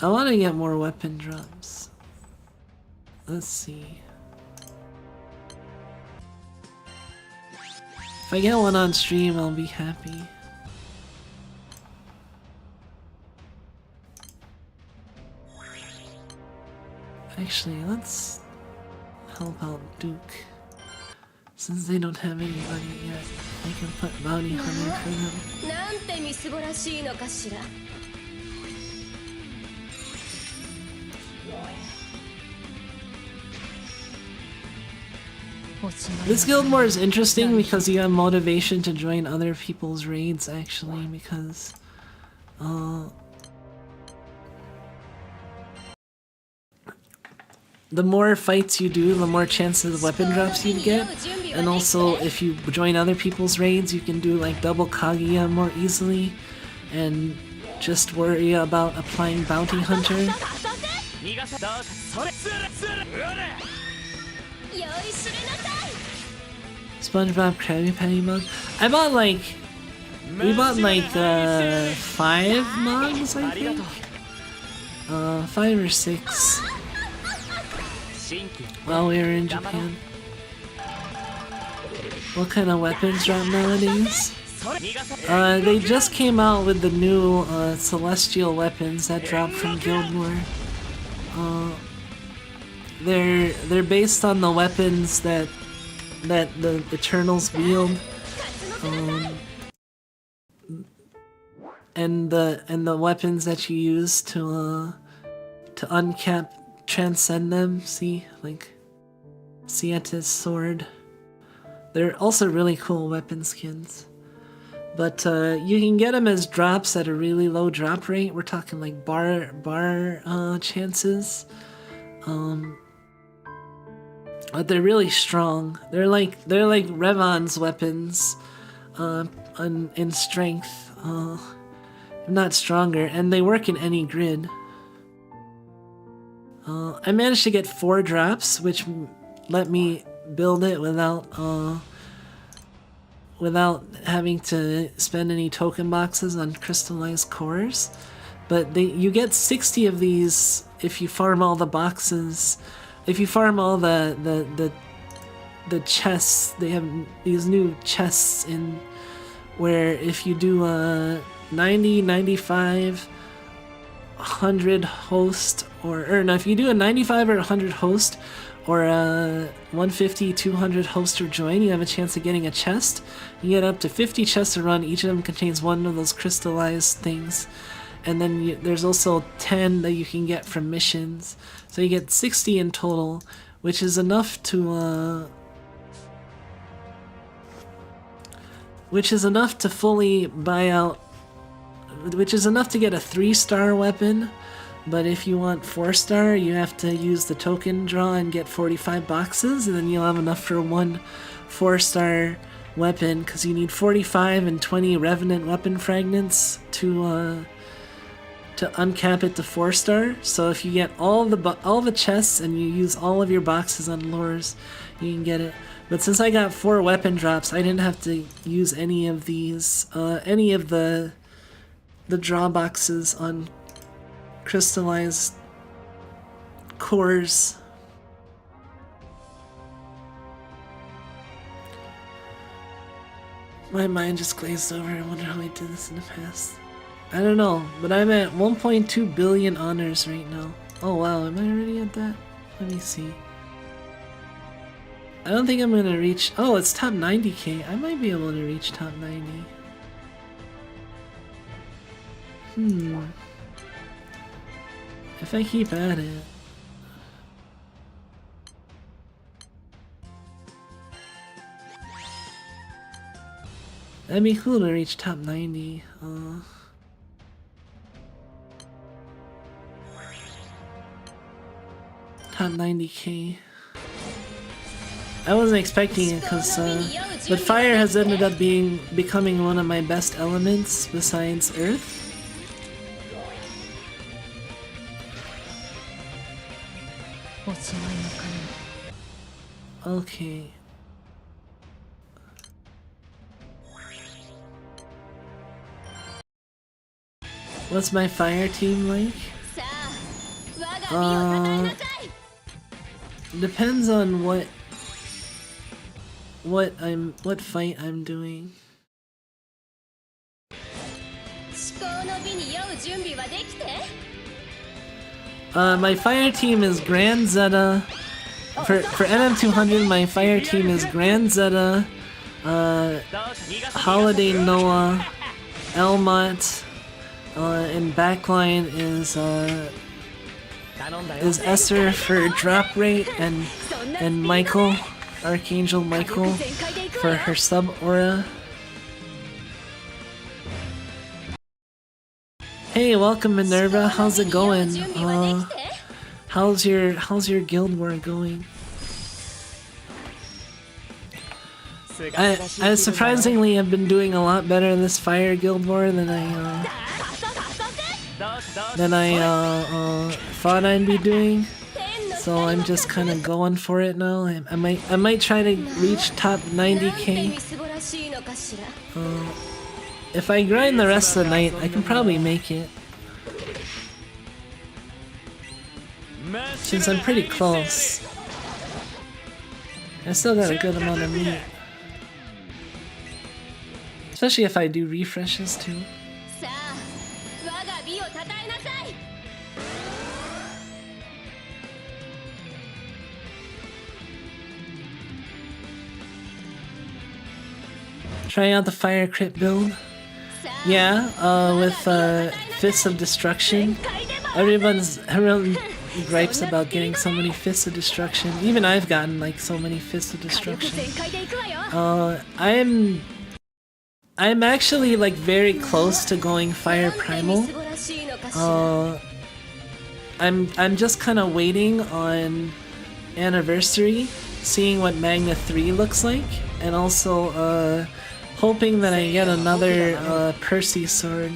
I want to get more weapon drops. Let's see. If I get one on stream, I'll be happy. Actually, let's help out Duke. Since they don't have anybody yet, I can put bounty hunter for them. This guild more is interesting because you have motivation to join other people's raids actually, because the more fights you do, the more chances of weapon drops you get, and also if you join other people's raids you can do like double Kaguya more easily and just worry about applying bounty hunter. SpongeBob Krabby Patty mug. I bought like... We bought like 5 mugs, I think? 5 or 6. While we were in Japan. What kind of weapons drop nowadays? They just came out with the new celestial weapons that dropped from Guild War. They're based on the weapons that the Eternals wield, and the weapons that you use to uncap, transcend them. See, like Sieta's sword. They're also really cool weapon skins, but you can get them as drops at a really low drop rate. We're talking like bar chances. But they're really strong. They're like Revon's weapons, in strength, if not stronger, and they work in any grid. I managed to get 4 drops, which let me build it without having to spend any token boxes on crystallized cores. But you get 60 of these if you farm all the boxes. If you farm all the chests, they have these new chests in where if you do 90, 95, 100 host, or no, if you do a 95 or 100 host, or a 150, 200 host or join, you have a chance of getting a chest. You get up to 50 chests a run, each of them contains one of those crystallized things. And then there's also 10 that you can get from missions. So you get 60 in total, which is enough to fully buy out, which is enough to get a 3-star weapon. But if you want 4-star, you have to use the token draw and get 45 boxes, and then you'll have enough for one 4-star weapon, because you need 45 and 20 Revenant weapon fragments to uncap it to 4-star. So if you get all the chests and you use all of your boxes on lures, you can get it. But since I got 4 weapon drops, I didn't have to use any of these, any of the draw boxes on crystallized cores. My mind just glazed over. I wonder how I did this in the past. I don't know, but I'm at 1.2 billion honors right now. Oh wow, am I already at that? Let me see. I don't think I'm gonna reach... Oh, it's top 90k. I might be able to reach top 90. If I keep at it. That'd be cool to reach top 90. top 90k. I wasn't expecting it because, but fire has ended up becoming one of my best elements besides earth. Okay. What's my fire team like? Depends on what fight I'm doing. My fire team is Grand Zeta. For NM200, my fire team is Grand Zeta, Holiday Noah, Elmont, and backline is Esser for drop rate, and Michael, Archangel Michael, for her sub aura. Hey, welcome Minerva. How's it going? How's your guild war going? I surprisingly have been doing a lot better in this fire guild war than I thought I'd be doing. So I'm just kind of going for it now. I might try to reach top 90k. If I grind the rest of the night, I can probably make it. Since I'm pretty close. I still got a good amount of meat. Especially if I do refreshes too. Trying out the fire crit build. Yeah, with Fists of Destruction. Everyone gripes about getting so many Fists of Destruction. Even I've gotten like so many Fists of Destruction. I'm actually like very close to going Fire Primal. I'm just kind of waiting on Anniversary, seeing what Magna 3 looks like, and also hoping that I get another Percy sword.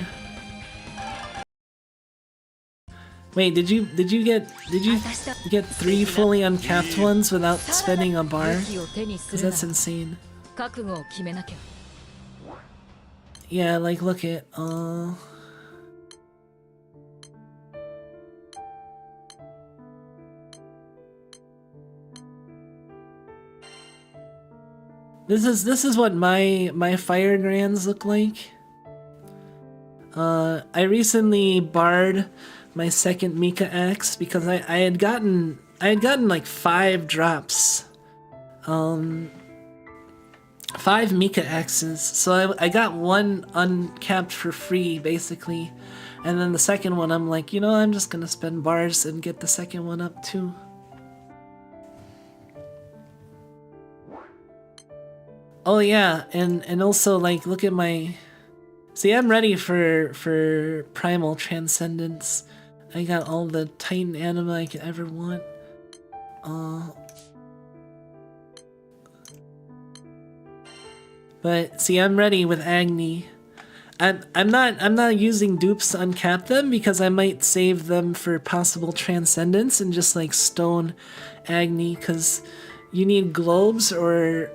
Wait, did you get 3 fully uncapped ones without spending a bar? Cause that's insane. Yeah, like look at This is what my fire grands look like. I recently barred my second Mika axe because I had gotten like 5 drops. 5 Mika axes. So I got one uncapped for free basically. And then the second one I'm like, you know, I'm just gonna spend bars and get the second one up too. Oh yeah, and also like look at my... See, I'm ready for Primal Transcendence. I got all the Titan anima I could ever want. But see, I'm ready with Agni. I'm not using dupes to uncap them because I might save them for possible Transcendence and just like stone Agni, because you need globes or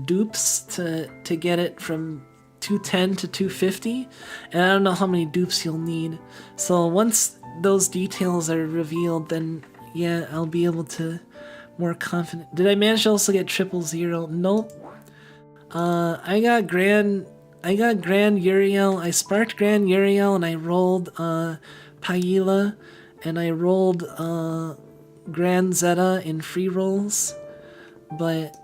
dupes to get it from 210 to 250, and I don't know how many dupes you'll need. So once those details are revealed, then yeah, I'll be able to more confident. Did I manage to also get 000? Nope. I got Grand Uriel. I sparked Grand Uriel and I rolled Paila, and I rolled Grand Zeta in free rolls, but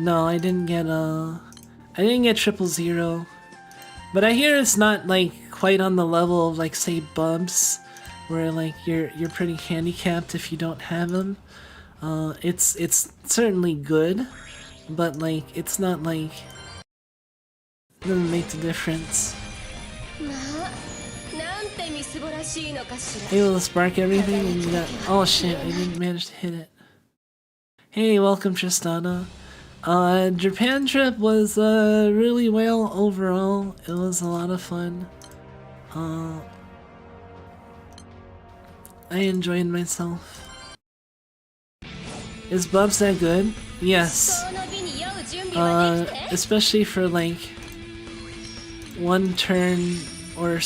no, I didn't get 000. But I hear it's not like quite on the level of like say Bubs, where like you're pretty handicapped if you don't have them. It's certainly good, but like it's not like doesn't make the difference. Able to spark everything and you got oh shit, I didn't manage to hit it. Hey, welcome Tristana. Japan trip was really well overall. It was a lot of fun. I enjoyed myself. Is Bubs that good? Yes. Especially for like one turn or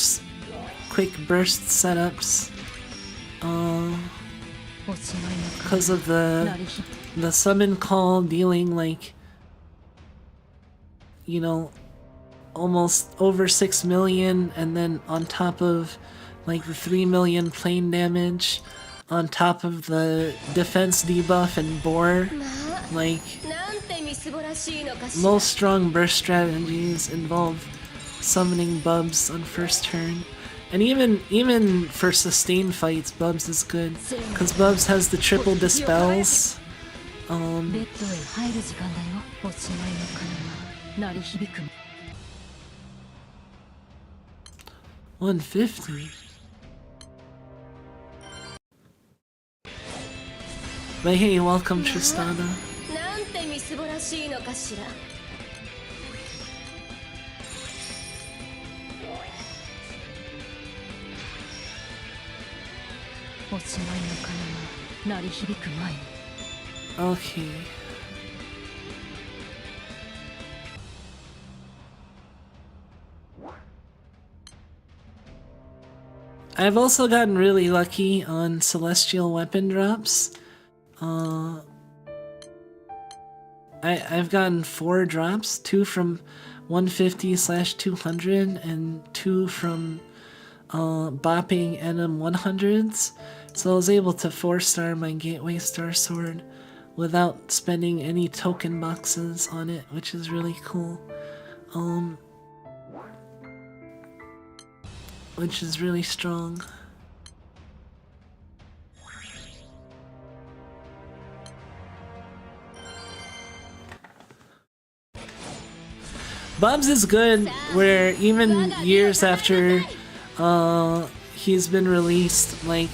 quick burst setups. Because of the summon call dealing like, you know, almost over 6 million, and then on top of like the 3 million plane damage, on top of the defense debuff and bore, like most strong burst strategies involve summoning Bubs on first turn. And even for sustained fights, Bubs is good, because Bubs has the triple dispels. 150. But hey, welcome Tristana. Okay. I've also gotten really lucky on celestial weapon drops. I've gotten 4 drops, 2 from 150/200 and 2 from bopping NM100s. So I was able to 4-star my Gateway Star Sword without spending any token boxes on it, which is really cool. Which is really strong. Bubs is good, where even years after he's been released, like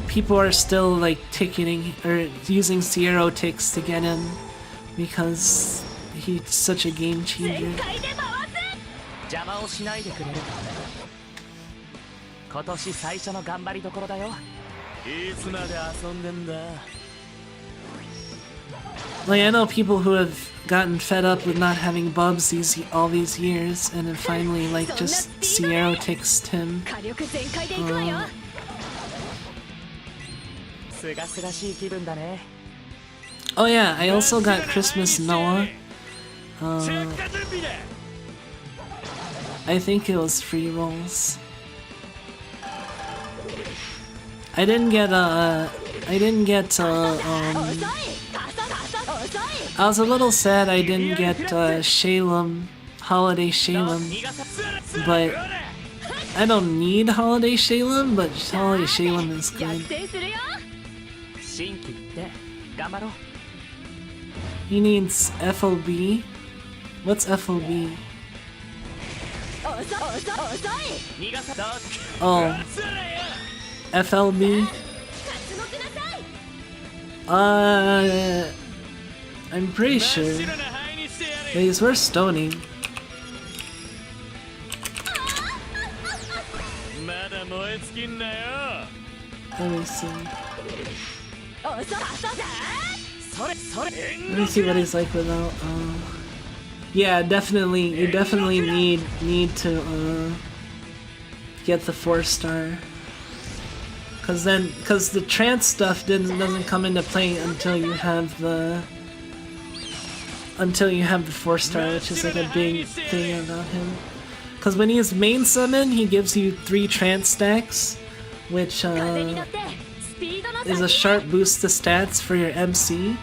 people are still like ticketing or using SechiHyeo ticks to get him because he's such a game changer. Like I know people who have gotten fed up with not having Bubs all these years, and then finally like just SechiHyeo ticks him. Oh yeah, I also got Christmas Noah. I think it was free rolls. I didn't get I was a little sad I didn't get Shalem, Holiday Shalem, but I don't need Holiday Shalem, but Holiday Shalem is good. He needs FOB. What's FOB? Oh. FLB? I'm pretty sure. He's worth stoning. Let me see. Let me see what he's like without. Yeah, definitely. You definitely need to get the 4-star. Cause the trance stuff doesn't come into play until you have the 4-star, which is like a big thing about him. Cause when he's main summon, he gives you 3 trance stacks, which is a sharp boost to stats for your MC,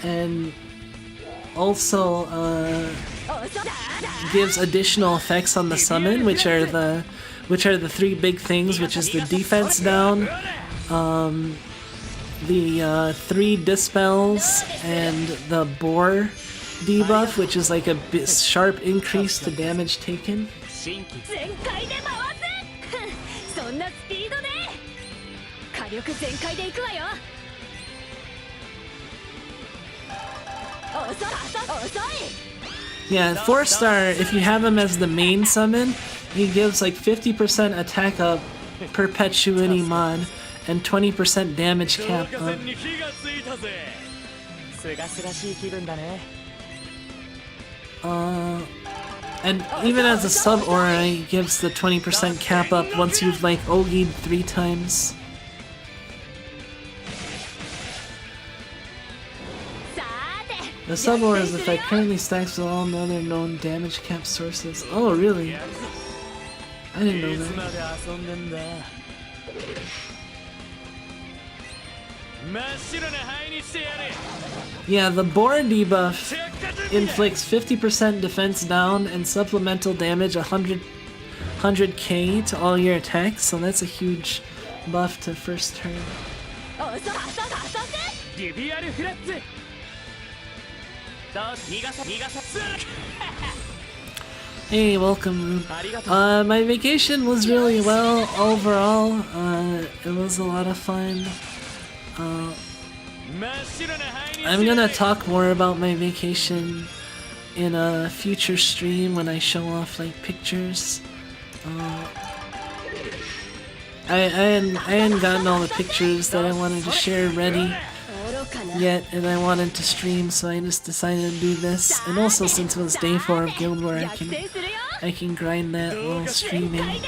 and also gives additional effects on the summon, which are the 3 big things, which is the defense down, the 3 dispels and the bore debuff, which is like a sharp increase to damage taken. Yeah, 4-star, if you have him as the main summon, he gives like 50% attack up perpetuity mod and 20% damage cap up. And even as a sub-aura, he gives the 20% cap up once you've like Ogi'd 3 times. The sub-aura's effect currently stacks with all other known damage cap sources. Oh, really? I didn't know that. Yeah, the bore debuff inflicts 50% defense down and supplemental damage 100k to all your attacks, so that's a huge buff to first turn. Hey, welcome, Rube. My vacation was really well overall. It was a lot of fun. I'm gonna talk more about my vacation in a future stream when I show off like pictures. I hadn't gotten all the pictures that I wanted to share ready yet, and I wanted to stream, so I just decided to do this. And also, since it was day 4 of Guild War, I can grind that while streaming.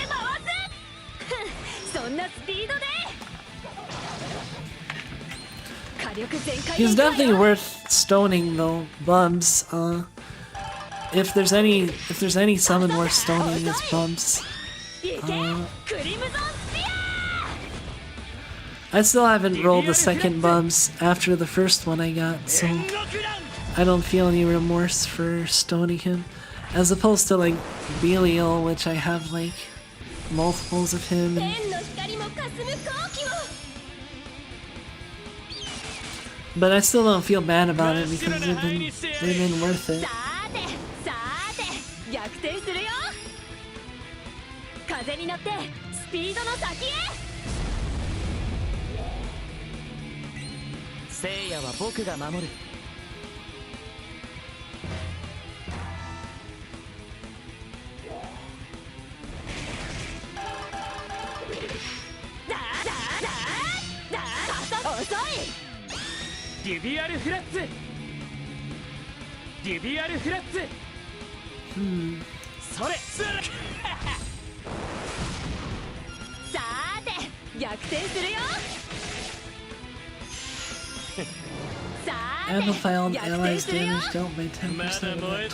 He's definitely worth stoning though, Bubs. If there's any summon worth stoning, it's Bubs. I still haven't rolled the second Bubs after the first one I got, so I don't feel any remorse for stoning him. As opposed to like Belial, which I have like multiples of him. But I still don't feel bad about it because they've been worth it. Amplified allies damage dealt by 10%.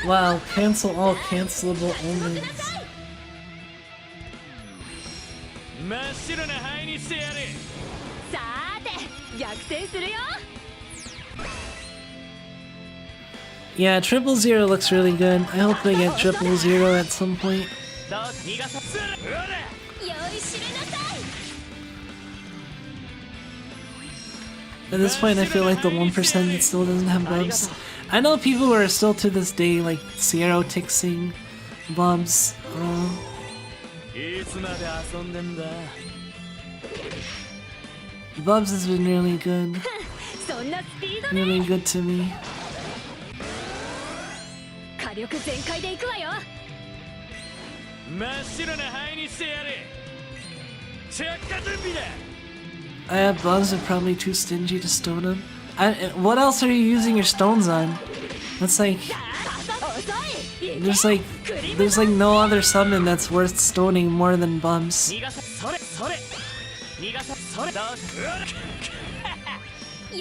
Wow, cancel all cancelable omens. Yeah, 000 looks really good. I hope they get 000 at some point. At this point, I feel like the 1% that still doesn't have Bubs. I know people who are still to this day like Zero-tixing Bubs. Bubs has been really good. Really good to me. I have Bubs are probably too stingy to stone him. What else are you using your stones on? That's like... There's like no other summon that's worth stoning more than Bubs.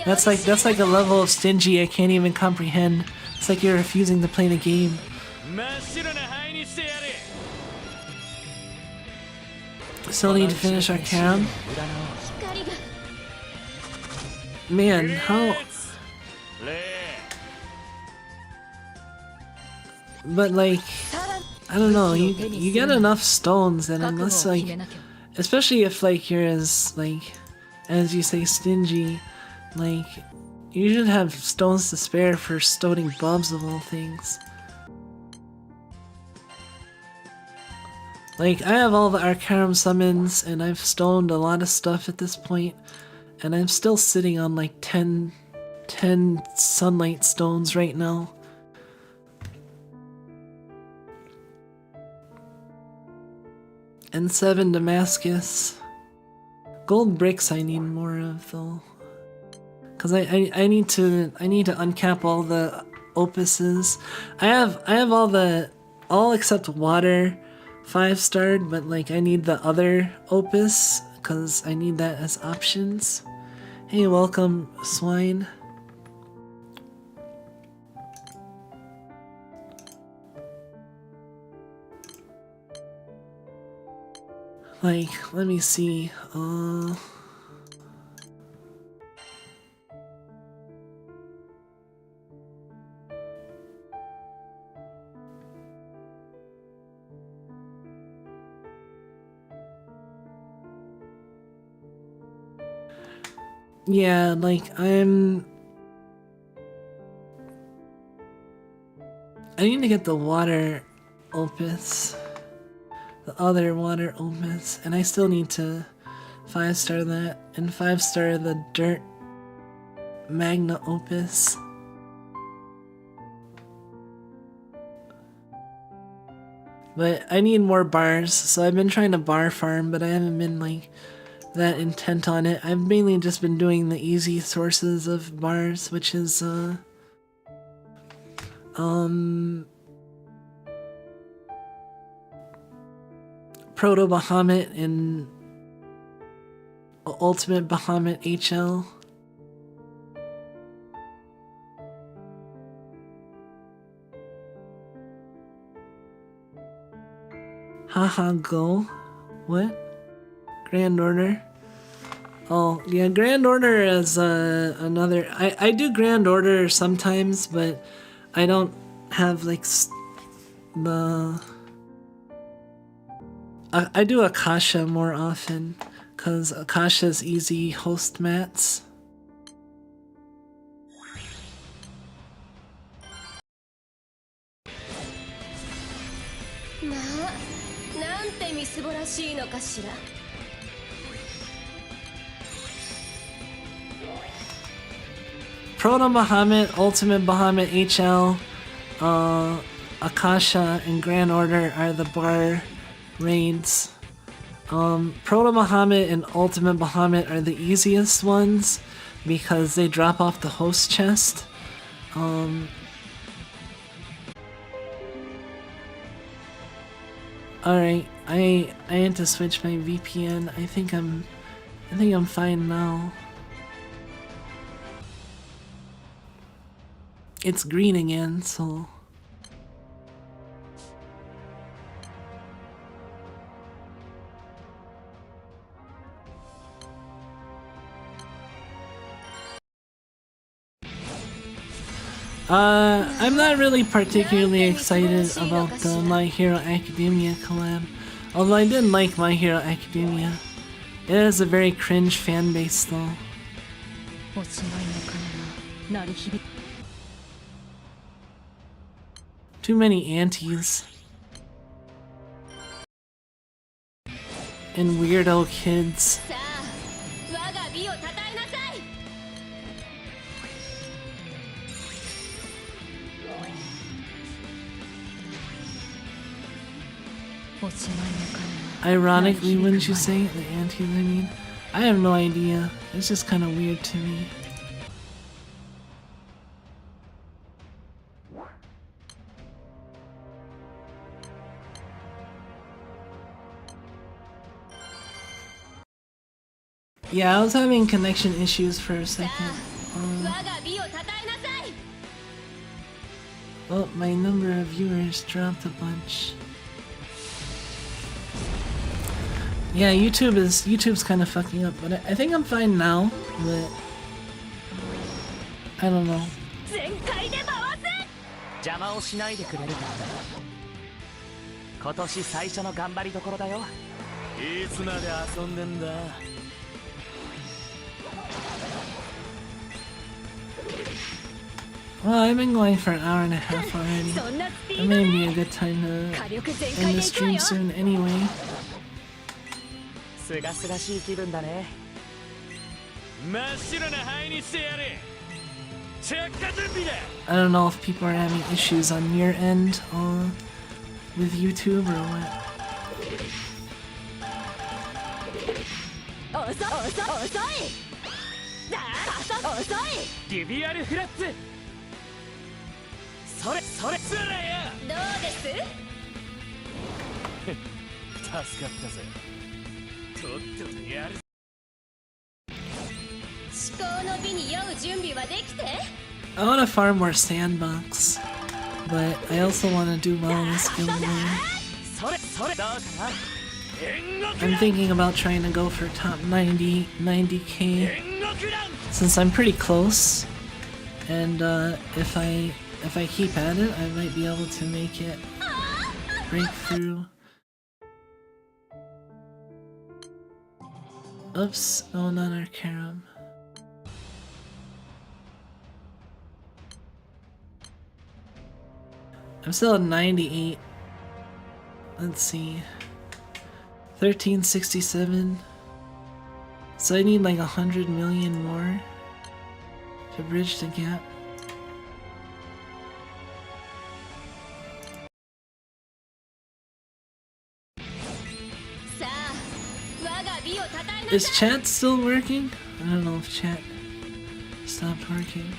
That's like a level of stingy I can't even comprehend. It's like you're refusing to play the game. Still need to finish our cam. Man, how... But like, I don't know, you get enough stones and unless like, especially if like you're as like, as you say, stingy, like, you should have stones to spare for stoning bubs of all things. Like, I have all the Arcarum summons and I've stoned a lot of stuff at this point, and I'm still sitting on like 10 sunlight stones right now. And 7 Damascus. Gold bricks I need more of though. Cause I need to uncap all the opuses. I have all except water 5-starred, but like I need the other opus cause I need that as options. Hey, welcome, swine. Like, let me see, yeah, like, I need to get the water opus. The other water opus, and I still need to 5-star that and 5-star the dirt magna opus. But I need more bars, so I've been trying to bar farm, but I haven't been like that intent on it. I've mainly just been doing the easy sources of bars, which is Proto Bahamut and Ultimate Bahamut HL. Haha go. What? Grand Order? Oh, yeah, Grand Order is another... I do Grand Order sometimes, but I don't have like the... I do Akasha more often, because Akasha's easy host mats. Proto Bahamut, Ultimate Bahamut HL, Akasha, and Grand Order are the bar raids. Proto Bahamut and Ultimate Bahamut are the easiest ones because they drop off the host chest. Alright, I had to switch my VPN. I think I'm fine now. It's green again, so... I'm not really particularly excited about the My Hero Academia collab, although I did like My Hero Academia. It has a very cringe fan base though. Too many aunties. And weirdo kids. Ironically, wouldn't you say? The aunties, I mean. I have no idea. It's just kind of weird to me. Yeah, I was having connection issues for a second. Oh, my number of viewers dropped a bunch. Yeah, YouTube's kind of fucking up, but I think I'm fine now. But I don't know. 邪魔をしないでくれるか。今年最初の頑張りどころだよ。いつまで遊んでんだ。Well, I've been going for an hour and a half already. It may be a good time to end the stream soon anyway. すがすがしい気分だね。真っ白な灰にしてやれ。着火準備だ。I don't know if people are having issues on your end with YouTube or what. 遅い。リビアルフラッツ。それそれそれや。どうです？助かったぜ。とっととやる。至高の美に酔う準備はできて。I want to farm more sandbox, but I also want to do well in this giveaway. I'm thinking about trying to go for top 90k, since I'm pretty close, and if I keep at it, I might be able to make it break through. Oops, no, not our carom. I'm still at 98. Let's see. 1367. So I need like 100 million more to bridge the gap. Is chat still working? I don't know if chat stopped working.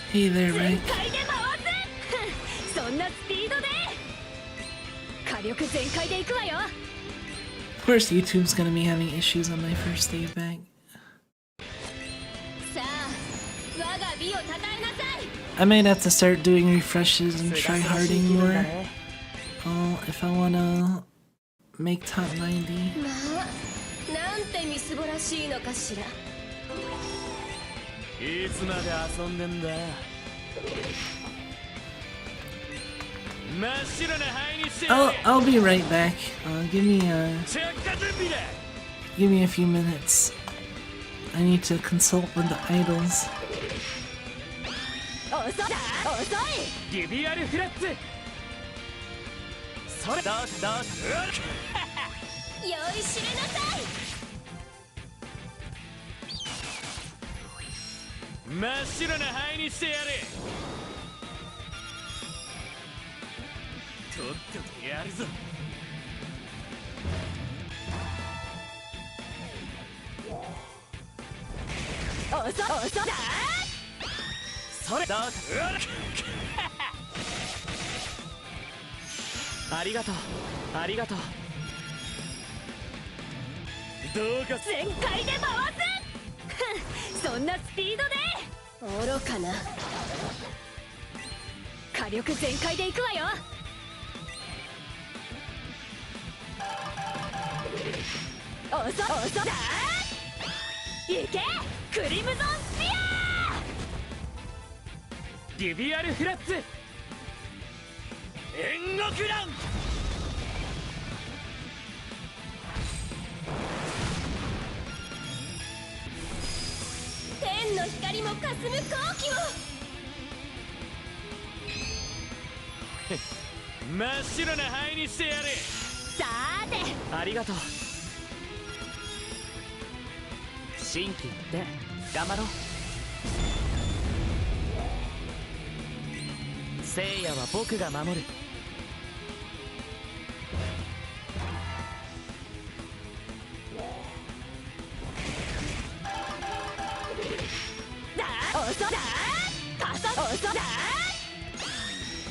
Hey there, Mike. Of course YouTube's gonna be having issues on my first day back. I might have to start doing refreshes and try harding more if I wanna make top 90. I'll be right back. Give me a few minutes. I need to consult with the idols.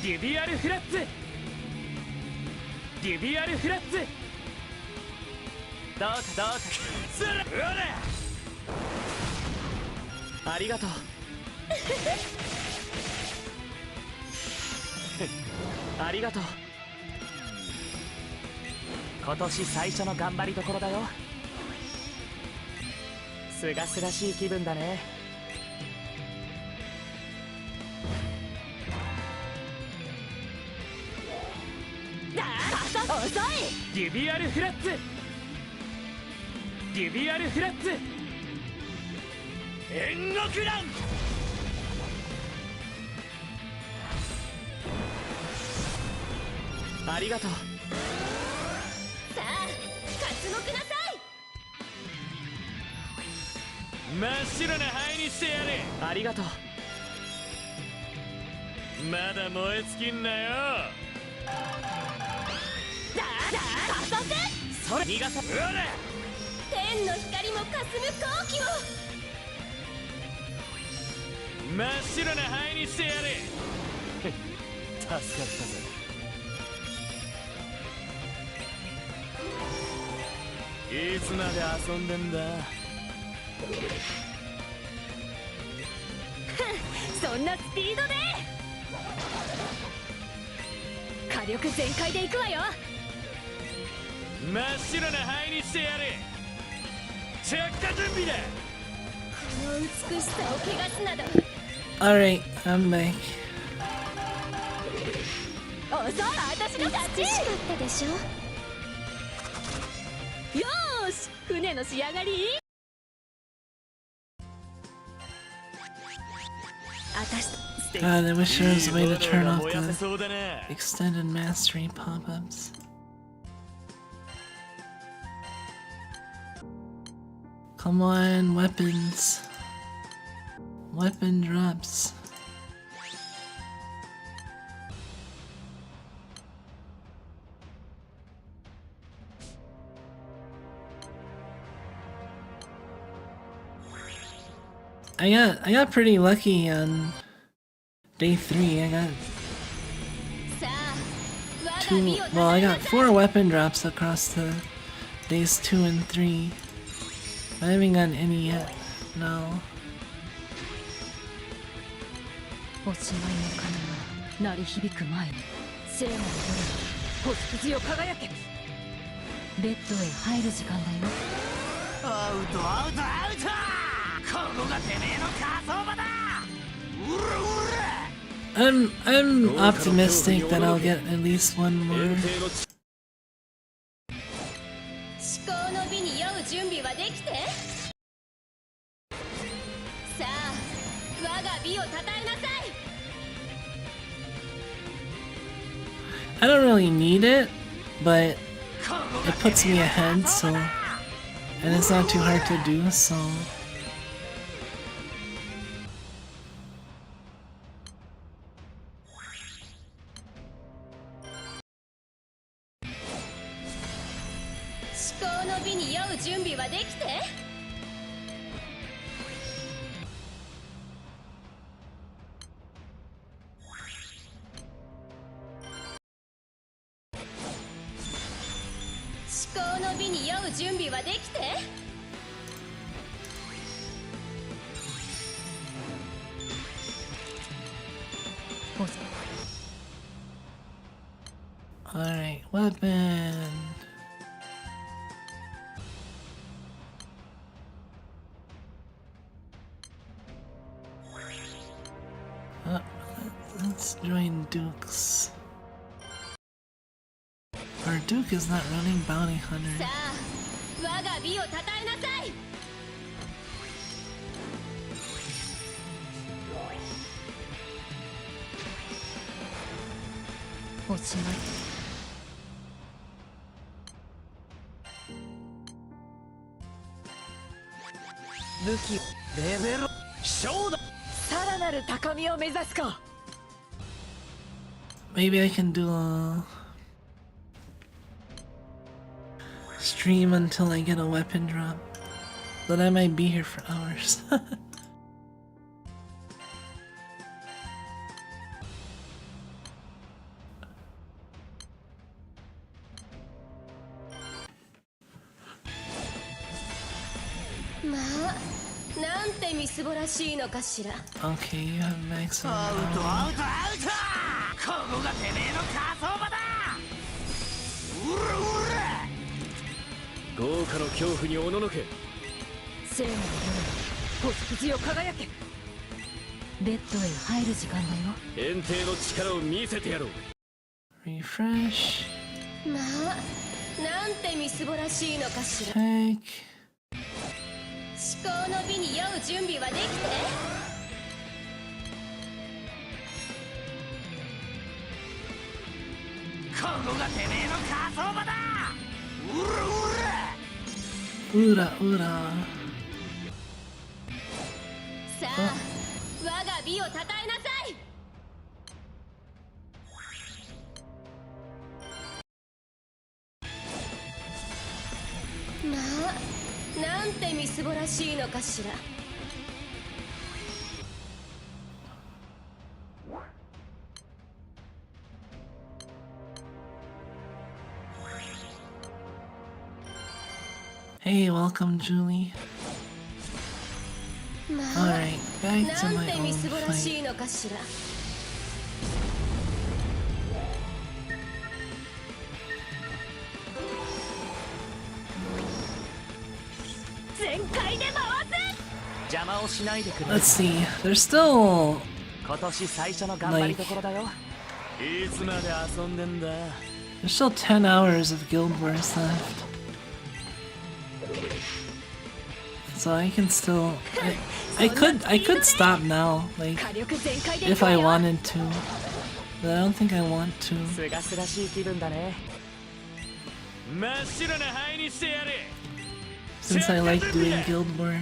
デュビアルフラッツ、デュビアルフラッツ、どうかどうかする。ありがとう。ありがとう。今年最初の頑張りどころだよ。すがすがしい気分だね。遅い。デュビアルフラッツ、デュビアルフラッツ、煉獄弾。ありがとう。さあ、刮目なさい。真っ白な灰にしてやれ。ありがとう。まだ燃え尽きんなよ。加速。それ逃がさ。天の光もかすむ好機を。真っ白な灰にしてやれ。助かったぜ。いつまで遊んでんだ。そんなスピードで火力全開でいくわよ。真っ白な灰にしてやれ。着火準備だ。この美しさを汚すなど。 Alright, I'm back. 遅い。私の勝ち。美しかったでしょ。よーし、船の仕上がり。God, I wish there was a way to turn off the extended mastery pop-ups. Come on, weapons. Weapon drops. I got pretty lucky on day 3. I got I got 4 weapon drops across the days 2 and 3. I haven't gotten any yet. No. おしまいの鐘が鳴り響く前に聖なる夜が星屑を輝け。ベッドへ入る時間だよ。アウトアウトアウト。ここがてめえの火葬場だ。うらうら。I'm optimistic that I'll get at least one more. 至高の美に酔う準備はできて。さあ、我が美をたたえなさい。I don't really need it, but it puts me ahead, so, and it's not too hard to do, so. Alright, weapon. Let's join Duke's. Our Duke is not running Bounty Hunter. 我が美をたたえなさい。おしまい。武器レベル勝負。さらなる高みを目指すか。Maybe I can do a stream until I get a weapon drop, but I might be here for hours. なんてみすぼらしいのかしら。 Okay, you have maximum アウト power. アウトアウト、ここがてめえの火葬場だ。うらうら豪華の恐怖におののけ。聖なる夜星屑よ輝け。ベッドへ入る時間だよ。炎帝の力を見せてやろう。 Refresh. まあなんてみすぼらしいのかしら。 Take. 至高の美に酔う準備はできて。ここがてめえの火葬場だ。うらうら Ura ura. さあ我が美をたたえなさい。まあなんてみすぼらしいのかしら。 Hey, welcome, Julie. まあ Alright, back to なん my てみ own すぼらし fight. いのかしら。全開で回す。邪魔をしないでくれ。 Let's see. There's still 今年最初の頑張りどころだよ。いつまで遊んでんだ。 there's still 10 hours of Guild Wars left. So I can still I could stop now, like 火力全開で if I wanted to. But I don't think I want to. すがすがしい気分だね。真っ白な灰にしてやれ。 Since I like doing Guild War.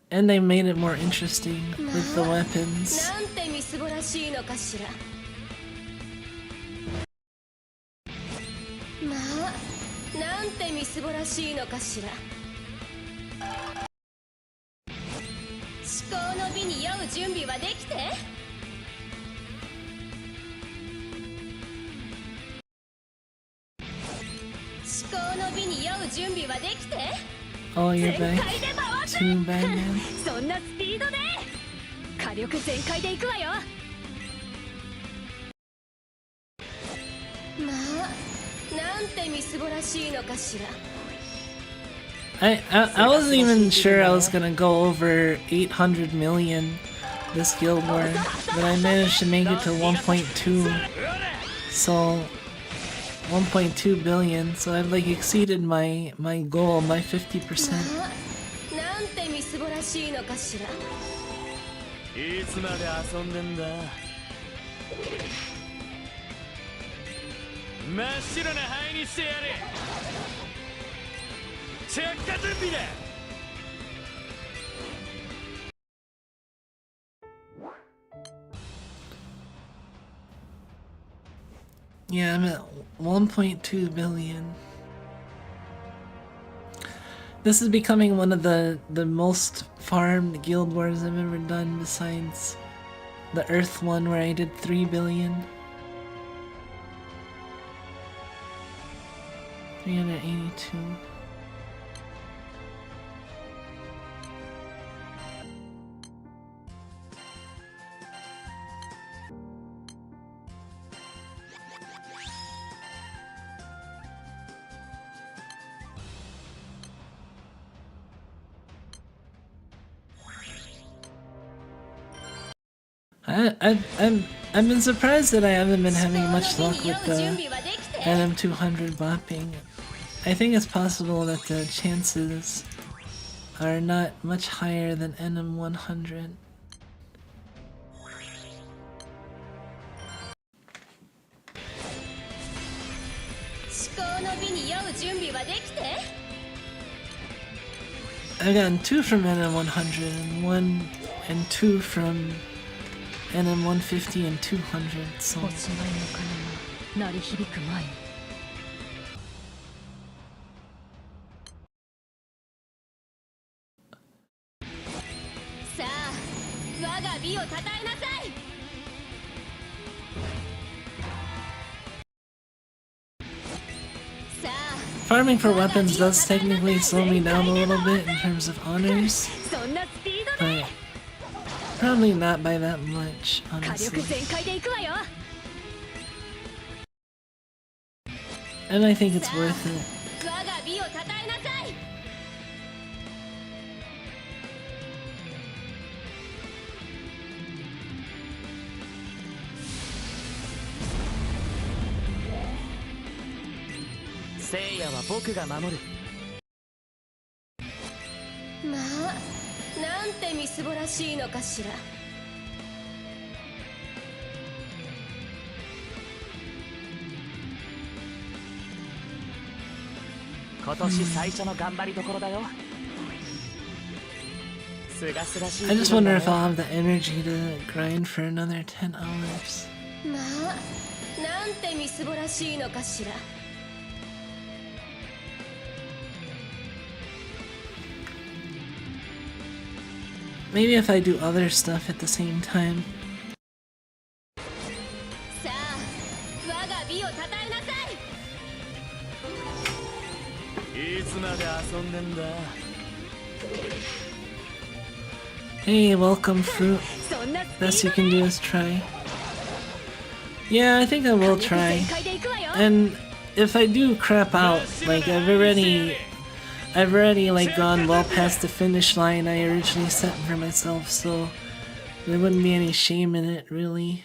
And they made it more interesting with the weapons. なんてみすぼらしいのかしら。まあなんてみすぼらしいのかしら。至高の美に酔う準備はできて。至高の美に酔う準備はできて。 Oh, you're 全 back 開で回す。 to Batman. そんなスピードで火力全開でいくわよ。まあなんてみすぼらしいのかしら。 I wasn't even sure I was gonna go over 800 million this Guild War, but I managed to make it to 1.2. So 1.2 billion. So I've like exceeded my goal, my 50%. まあなんてみすぼらしいのかしら。いつまで遊んでんだ。真っ白な灰にしてやれ。着火準備だ。 Yeah, I'm at 1.2 billion. This is becoming one of the most farmed Guild Wars I've ever done, besides the Earth one where I did 3 billion. 382. I've been surprised that I haven't been having much luck with the NM200 bopping. I think it's possible that the chances are not much higher than NM100. I've gotten 2 from NM100 and 1 and 2 from NM150 and 200, so おしまいの鐘が鳴り響く前に。さあ我が美をたたえなさい。さあ farming for weapons does technically slow me down a little bit in terms of honors, そんなスピードで but probably not by that much, 火力 honestly. 全開でいくわよ And I think it's worth it. 我が美をたたえなさい 聖夜は僕が守る。まあなんてみすぼらしいのかしら 今年最初の頑張りどころだよ。すがすがしい。 I just wonder if I'll have the energy to grind for another 10 hours. まあなんてみすぼらしいのかしら Maybe if I do other stuff at the same time. さあ我が美をたたえなさい いつまで遊んでんだ。 Hey, welcome, fruit. そんなスピ Best ー you ド can do is try. Yeah, I think I will 火力 try. 全開でいくわよ And if I do crap out, like I've already like gone well past the finish line I originally set for myself, so there wouldn't be any shame in it, really.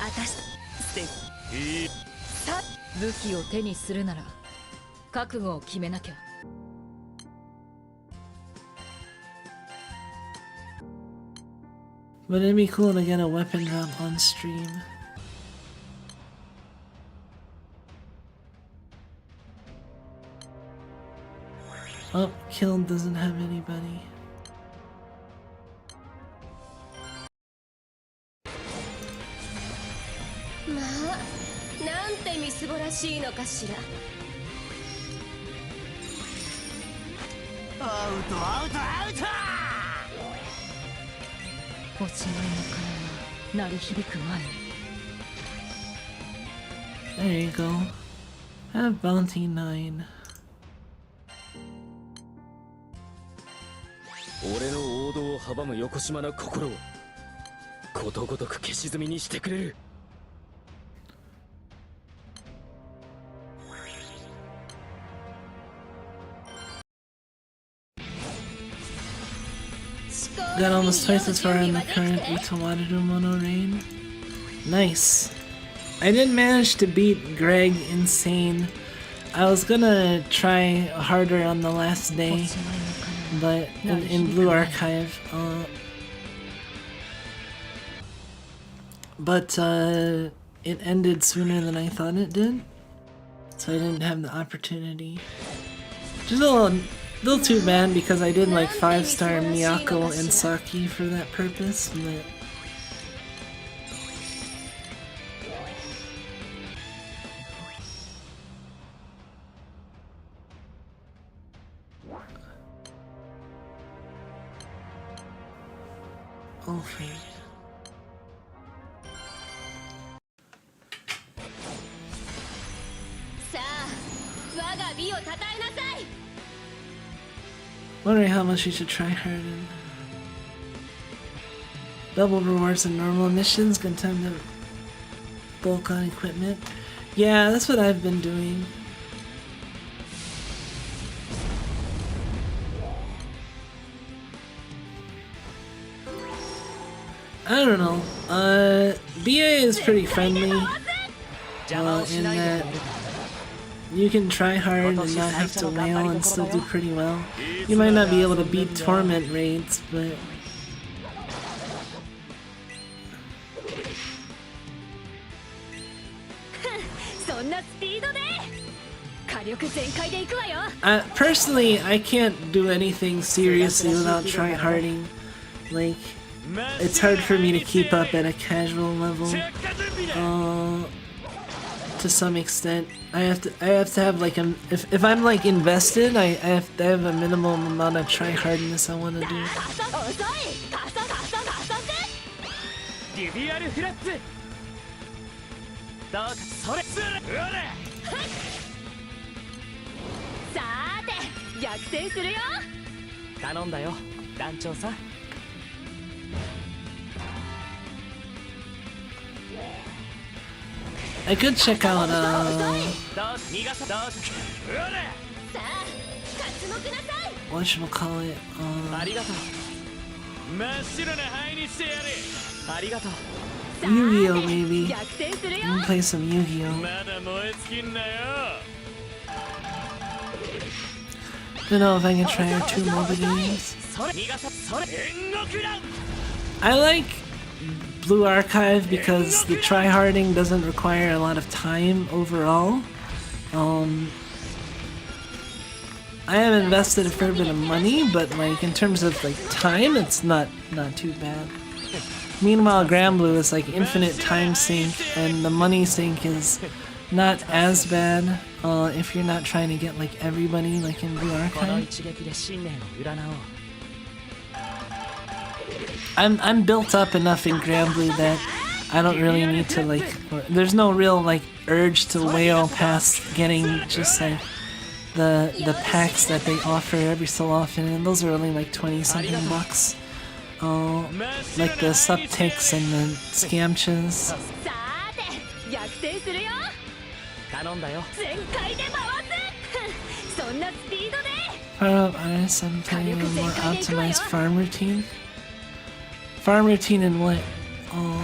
あたしさ武器を手にするなら覚悟を決めなきゃ But it'd be cool to get a weapon drop on stream. Oh, Killed doesn't have anybody.まあなんてみすぼらしいのかしら アウトアウトアウト。おしまいの鐘が鳴り響く前に There you go. Have bounty 9. 俺の王道を阻む横島な心をことごとく消し済みにしてくれる。 Got almost twice as far in the current Utawaru Mono Rain. Nice. I didn't manage to beat Greg Insane. I was gonna try harder on the last お day, しまいの鐘が but in Blue Archive. But it ended sooner than I thought it did, so I didn't have the opportunity. Just a little too bad because I did like 5-star Miyako and Saki for that purpose, but okay. Wondering how much you should try hard in. Double rewards and normal missions, good time to bulk on equipment. Yeah, that's what I've been doing. I don't know. BA is pretty friendly in that you can try hard and not have to wail and still do pretty well. You might not be able to beat tournament raids, but そんなスピードで火力全開でいくわよ personally, I can't do anything seriously without tryharding. Like, it's hard for me to keep up at a casual level. To some extent, I have to have like if I'm like invested, I have to have a minimum amount of tryhardness I want to do. 遅い加速リビアルフラッツ。どうかそれ。逆転するよ。頼んだよ団長さん。I could check out 逃がささあ刮目なさい。 whatchamacallit, ありがとう。真っ白な灰にしてやる。ありがとう。 Yu-Gi-Oh maybe. 逆転するよ。 We can play some Yu-Gi-Oh. まだ燃え尽きんなよ。 Don't know if I can try our 2 mobile games. それ逃がさそれ煉獄弾。 I like Blue Archive because the tryharding doesn't require a lot of time overall. I have invested a fair bit of money, but like in terms of like time, it's not too bad. Meanwhile, Granblue is like infinite time sink, and the money sink is not as bad if you're not trying to get like everybody like in Blue この Archive. 一撃で信念を占おう。 I'm built up enough in Granblue that I don't really need to like. There's no real like urge to wail past getting just like the packs that they offer every so often, and those are only like 20 something bucks. Like the subtakes and the scamchas. さーて逆転するよ。頼んだよ。全開で回す。そんなスピードで。 Fire up Aris, I'm playing a more optimized farm routine. Farm routine and what? Oh.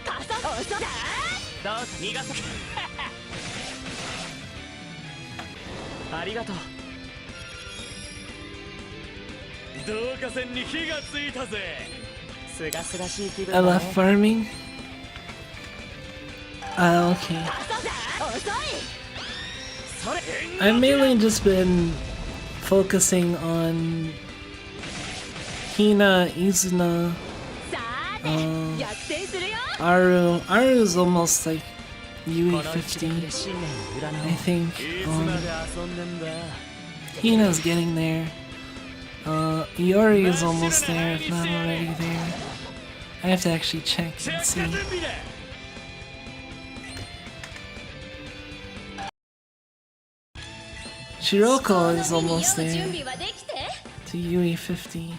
パソコンだ。どう逃がさありがとう。導火線に火がついたぜ。すがすがしい気分 I だ left ね。 farming? Okay. 遅い。それ I've mainly just been focusing on Hina, Izuna, さーて逆転するよ。 Aru. Aru's almost like この一撃 UE50, で信念を占 I おう。 think. いつまで遊んでんだ。 Hina's getting there. Iori is almost there, if not already there. I have to actually check 着 and 火 see. 準備だ。 Shiroko is almost 準 there 備はできて。 to UE50.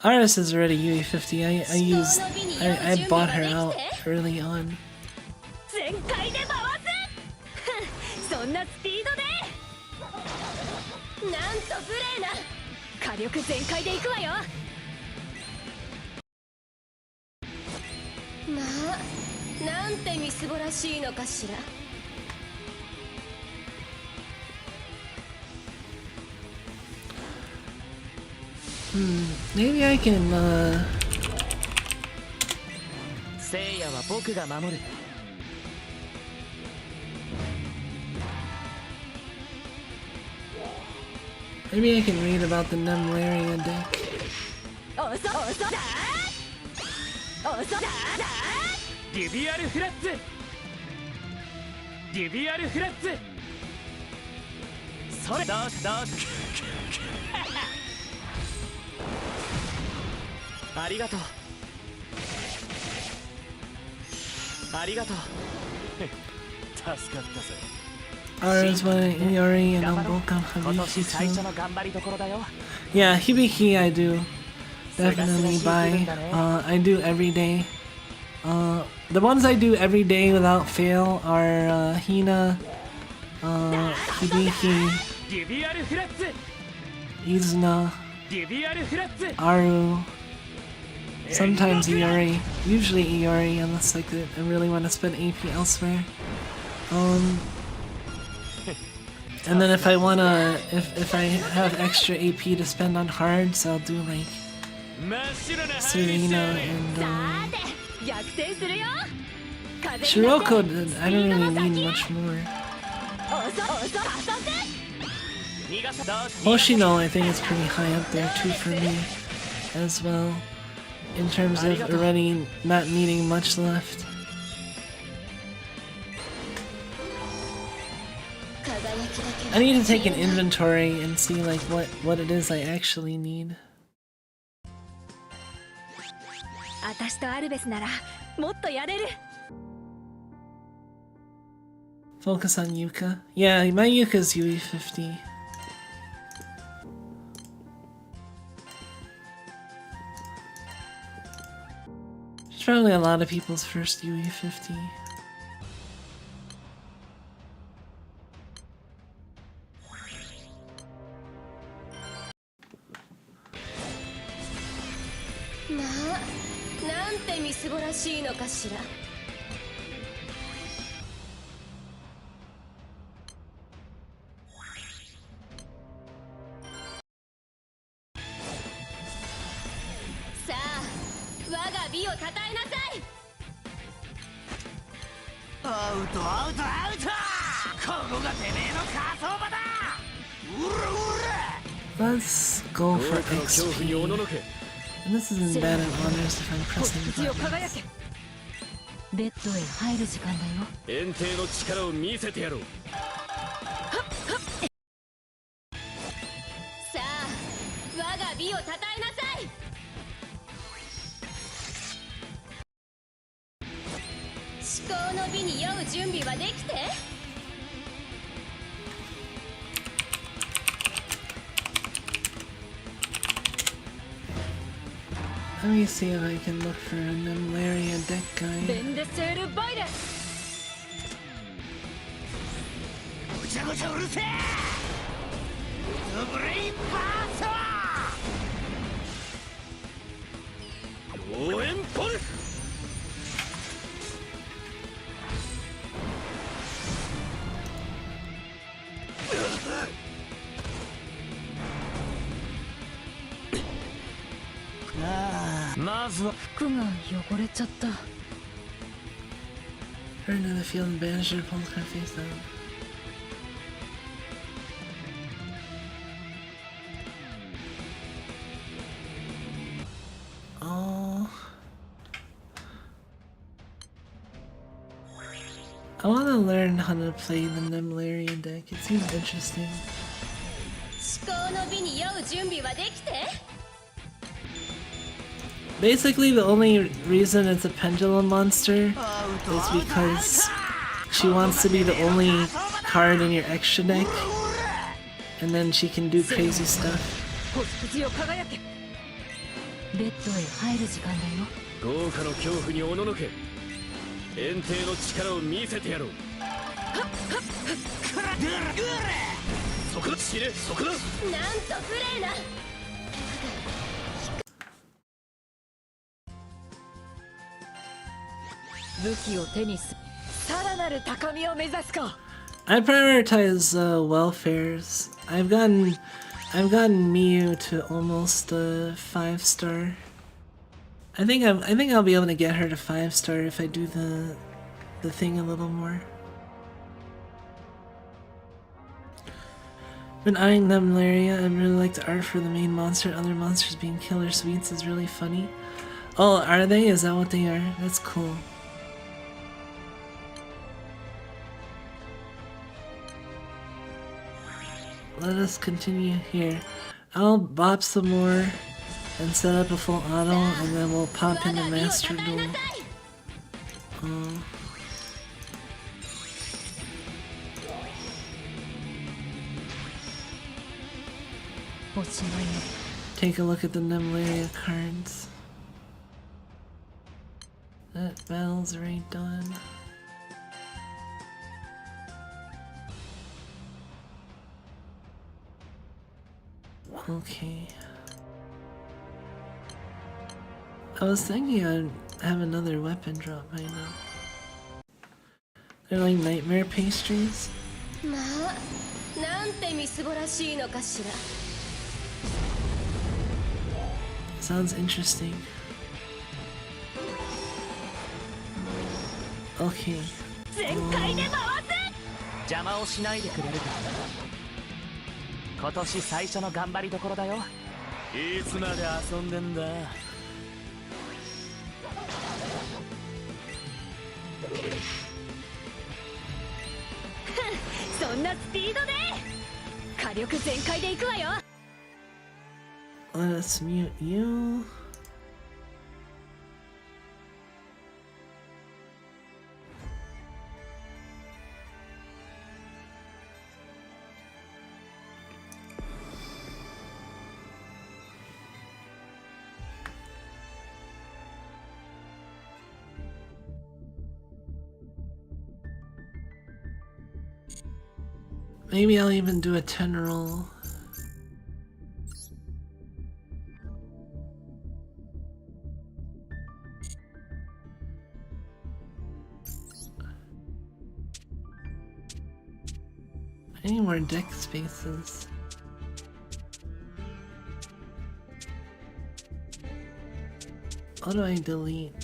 Aris is already UE50. I bought her out early on. 全開で回す。そんなスピードで。なんと無礼な。火力全開でいくわよ。まあ、なんてみすぼらしいのかしら。 Maybe I can, 聖夜は僕が守る。 maybe I can read about the Nemlaria deck. 遅だ。遅だ。リビアルフラッツ。リビアルフラッツ。それどうありがとう。ありがとう。助かったぜ。 Aris, my Iori, and 頑張ろう。 Omboka 今年 Hibiki 最初 too. の頑張りどころだよ。 Yeah, Hibiki I do. Definitely buy. I do every day. The ones I do every day without fail are Hina, Hibiki, リビアルフラッツ。 Izuna, リビアルフラッツ。 Aru, sometimes Iori, usually Iori unless like I really want to spend AP elsewhere. And then if I wanna, if I have extra AP to spend on hards, I'll do like 真っ白な灰にして Serena やる。 and さーて逆転するよ。 Shiroko. I don't really need much more. 逃がさどう Hoshino, I think is pretty high up there too for me as well, in terms of already not needing much left. I need to take an inventory and see like what it is I actually need. 私とアルベスならもっとやれる。Focus on Yuka. Yeah, my Yuka's UE50. It's probably a lot of people's first UE50. Ma, なんてみすぼらしいのかしら。さあ、我が美をたたえなさい。アウトアウトアウト、ここがてめえの火葬場だ。うらうら。 Let's go for 恐怖におの XP. のけ And this isn't bad at honors if I'm pressing 星を輝 buttons. け。ベッドへ入る時間だよ。炎帝の力を見せてやろう。さあ、我が美をたたえなさい。至高の美に酔う準備はできて。 Let me see if I can look for a Nemlaria deck ベ guide. ンデセールバイレ。ごちゃごちゃうるせえ。ブレインバースト。応援ポル。まずは服が汚れちゃった。 Turn to the field and banish your opponent's card face down. Oh. I want to learn how to play the Nemlaria deck. It seems interesting. 至高の美に酔う準備はできて。 Basically, the only reason it's a pendulum monster is because she wants to be the only card in your extra deck, and then she can do crazy stuff. 星よ輝け。ベッドへ入る時間だよ。豪華の恐怖におののけ。炎帝の力を見せてやろう。そこだ、死ね、そこだ。なんと無礼な。 武器を手にす。さらなる高みを目指すか。 I prioritize welfares. I've gotten Miyu to almost 5-star. I think I'll be able to get her to 5-star if I do the thing a little more. Been eyeing Nemlaria. I really like the art for the main monster. Other monsters being killer sweets is really funny. Oh, are they? Is that what they are? That's cool. Let us continue here. I'll bop some more and set up a full auto, and then we'll pop in the Master Duel. Take a look at the Nemlaria cards. That battle's already done. Okay. I was thinking I'd have another weapon drop by now. They're like nightmare pastries. まあ、なんてみすぼらしいのかしら。 Sounds interesting. Okay. 全開で回す。邪魔をしないでくれるか。今年最初の頑張りどころだよ。いつまで遊んでんだ。そんなスピードで火力全開でいくわよ。 Let us mute you. Maybe I'll even do a 10 roll. I need more deck spaces. What do I delete?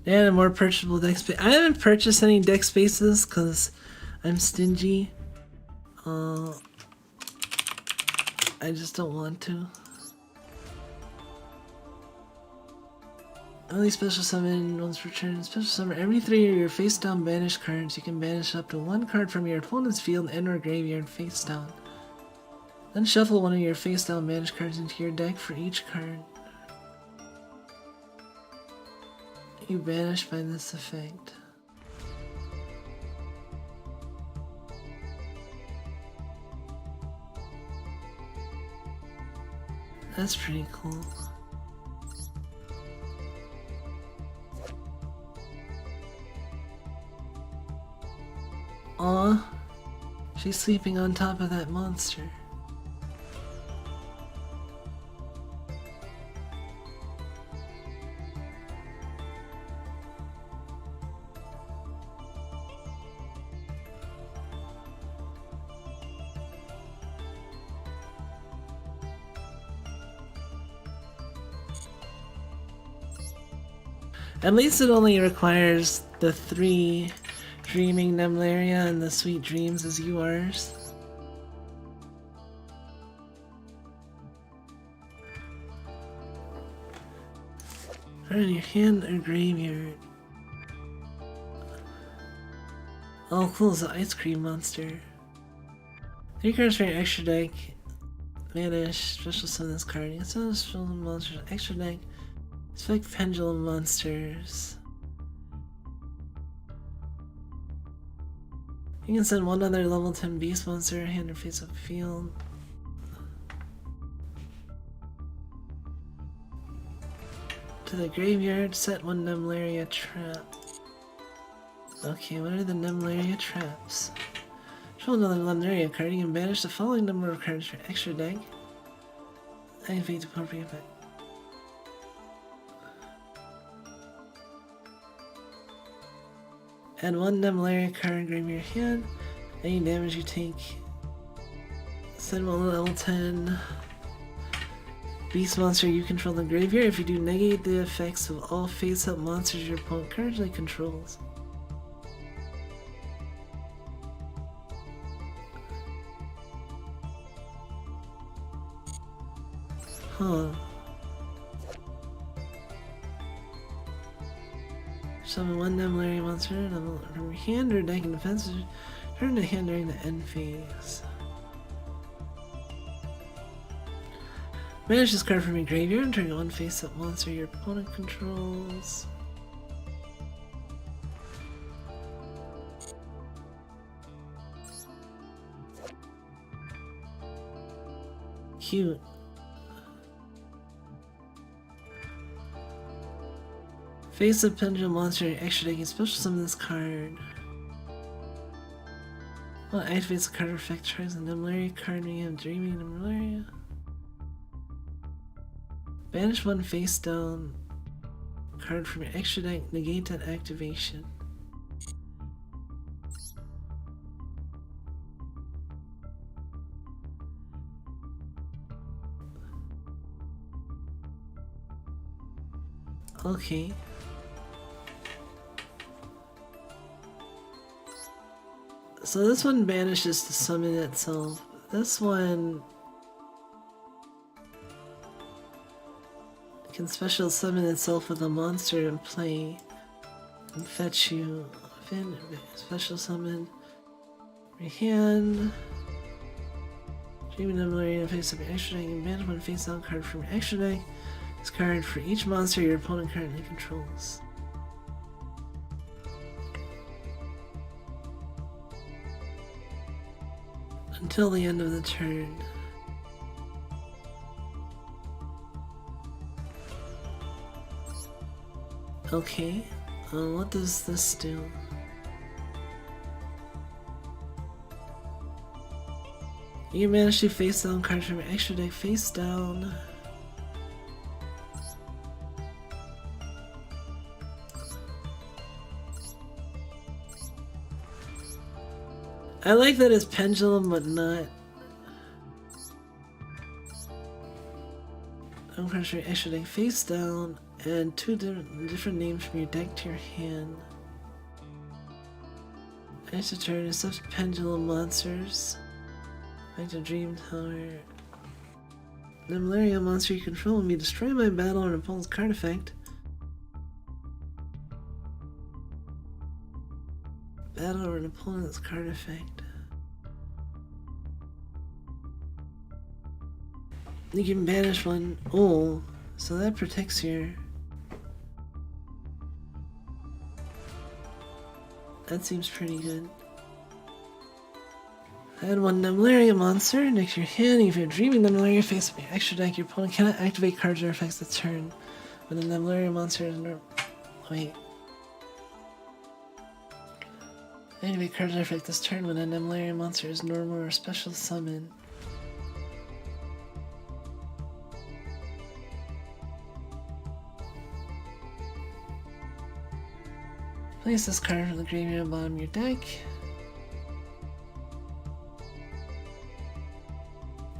And more purchasable deck space. I haven't purchased any deck spaces because I'm stingy. I just don't want to. Only special summon once per turn. Special summon every 3 of your face down banished cards. You can banish up to 1 card from your opponent's field and or graveyard face down. Then shuffle 1 of your face down banished cards into your deck for each card you banish by this effect. That's pretty cool. Aw, she's sleeping on top of that monster. At least it only requires the 3 Dreaming Nemlaria and the Sweet Dreams as URs. Put in your hand or graveyard. Oh cool, it's an ice cream monster. 3 cards for your extra deck. Vanish, special summon this card. You can summon special monsters extra deck. Expect pendulum monsters. You can send 1 other level 10 beast monster, hand or face up field. To the graveyard, set 1 Nemlaria trap. Okay, what are the Nemlaria traps? Draw another Nemlaria card, you can banish the following number of cards for extra deck. Activate the appropriate effect. Add 1 Nemlaria card, grab your hand. Any damage you take. Send 1 level 10 beast monster you control in the graveyard. If you do, negate the effects of all face-up monsters your opponent currently controls. Huh. Summon 1 Nemlaria monster from your hand or deck in defense. Turn to hand during the end phase. Banish this card from your graveyard and turn 1 face-up monster your opponent controls. Cute. Face up pendulum monster your extra deck and special summon this card. Well, activates the card effect, tries the Nemlaria card when you have Dreaming Nemlaria. Banish 1 face down card from your extra deck, negate that activation. Okay. So this one banishes to summon itself. This one can special summon itself with a monster in play and fetch you. Special summon your hand. Dreaming Nemlaria face up your extra deck and banish 1 face down card from your extra deck. This card for each monster your opponent currently controls. until the end of the turn. Okay, what does this do? You managed to face down cards from your extra deck face down. I like that it's pendulum, but not. Cards from your extra deck face down, and two different names from your deck to your hand. Extra turn is such pendulum monsters. Back to Dream Tower. The malaria monster you control when you destroy my battle or an opponent's card effect. Battle or an opponent's card effect. You can banish one. Oh, so that protects your. That seems pretty good. Add one malaria monster next to your hand. If you're dreaming the malaria face up your extra deck, your opponent cannot activate cards or effects this turn. When the malaria monster is wait. Activate cards or effect this turn when a malaria monster is normal or special summon. Place this card from the graveyard on the bottom of your deck.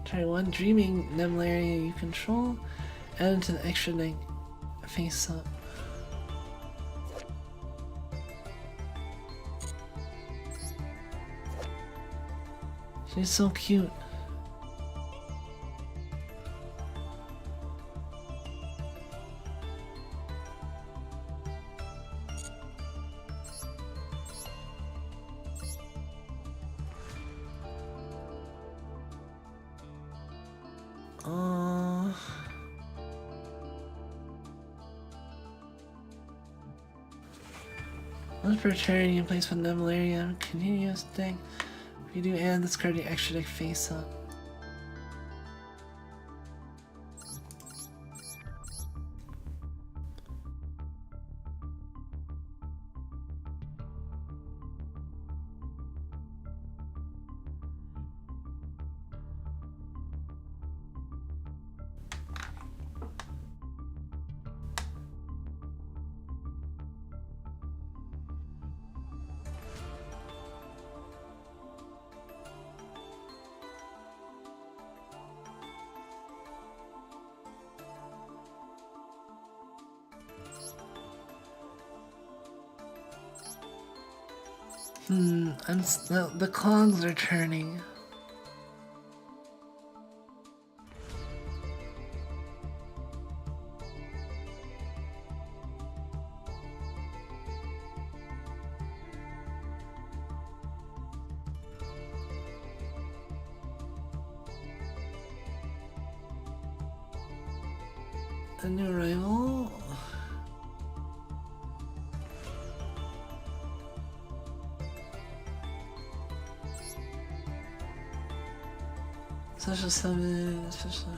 Try one dreaming Nemlaria you control, add it to the extra deck face up. She's so cute. Once per turn, you can place one Nemlaria continuous deck. If you do, add this card to your extra deck face up. The clogs are turning. A new arrival. Special summon, special.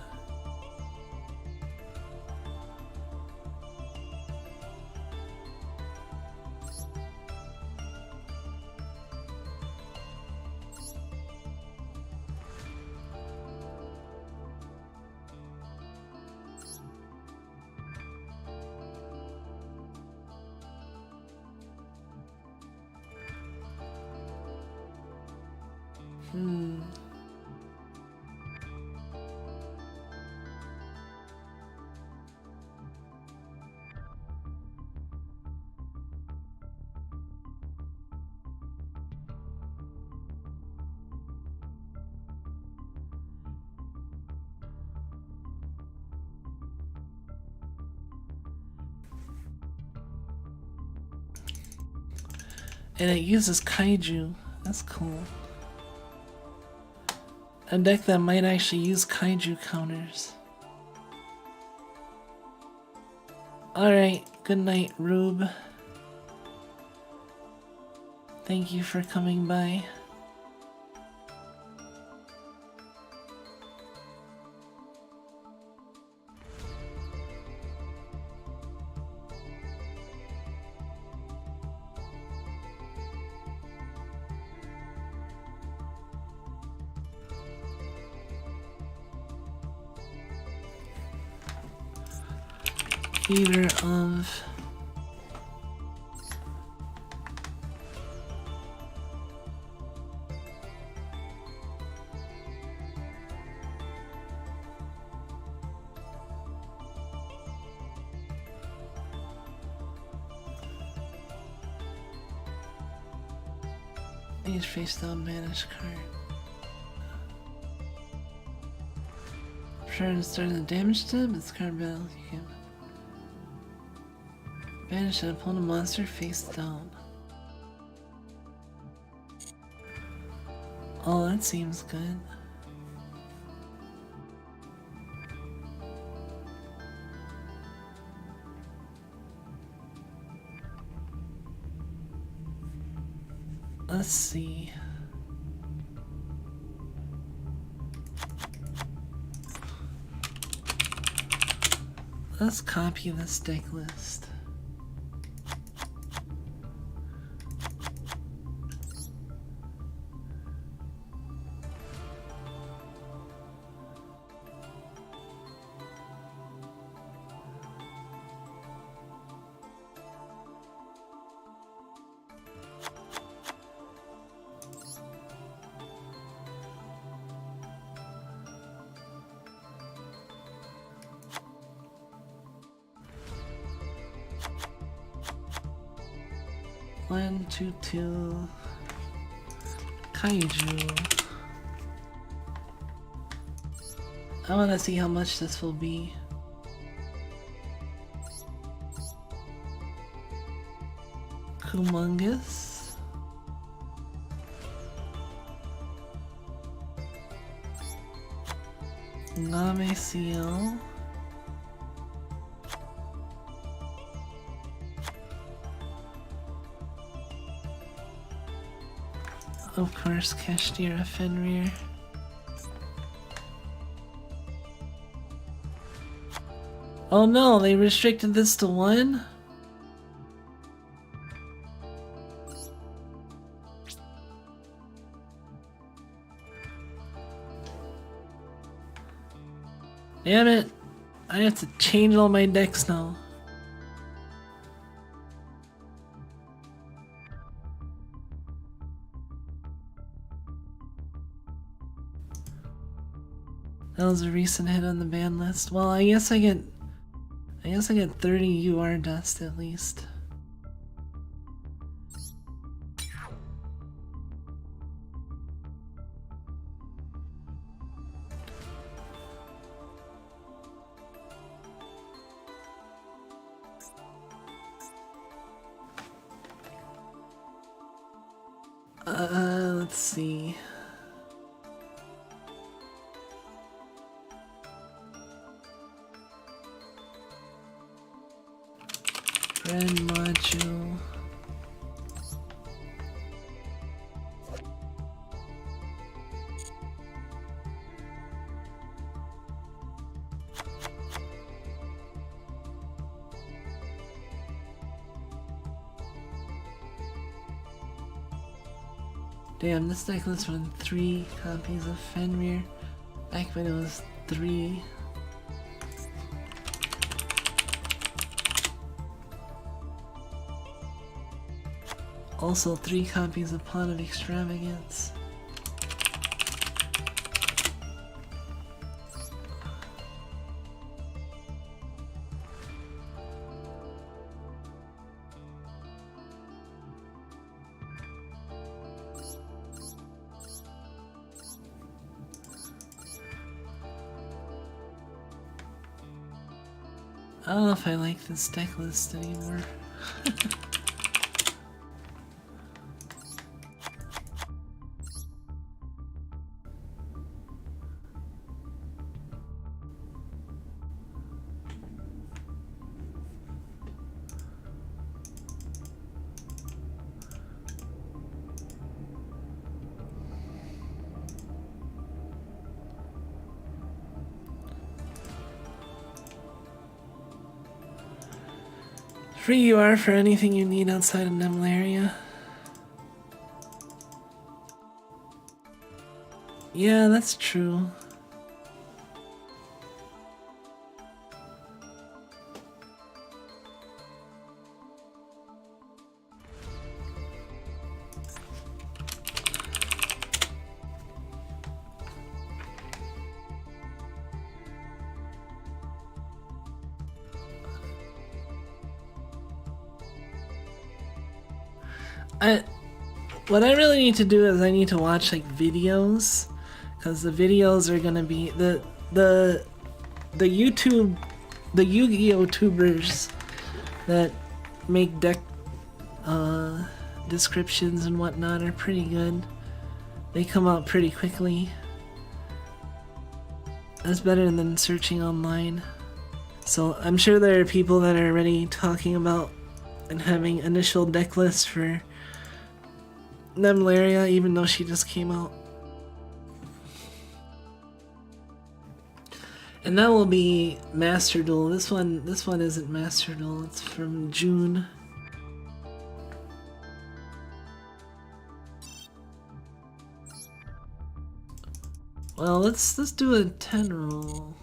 And it uses kaiju. That's cool. A deck that might actually use kaiju counters. Alright, good night, Rube. Thank you for coming by. either of these face down banish card. Try to start the damage step, it's card battle. You can banish and opponent monster face down. Oh, that seems good. Let's see. Let's copy this deck list. One, two, two. Kaiju. I want to see how much this will be. Humongous. Namecio. Of course, Ramdear, Fenrir. Oh no, they restricted this to one? Damn it! I have to change all my decks now. That was a recent hit on the ban list. Well, I guess I get 30 UR dust at least. Let's see. Red module. Damn, this deck lists with 3 copies of Fenrir. Back when it was 3. Also 3 copies of Pot of Extravagance. I don't know if I like this deck list anymore. Free you are for anything you need outside of Nemlaria. Yeah, that's true. What I really need to do is I need to watch like videos, because the videos are gonna be the Yu-Gi-Oh tubers that make deck descriptions and whatnot are pretty good. They come out pretty quickly. That's better than searching online. So I'm sure there are people that are already talking about and having initial deck lists for Nemlaria, even though she just came out. And that will be Master Duel. This one isn't Master Duel. It's from June. Well, let's do a 10 roll.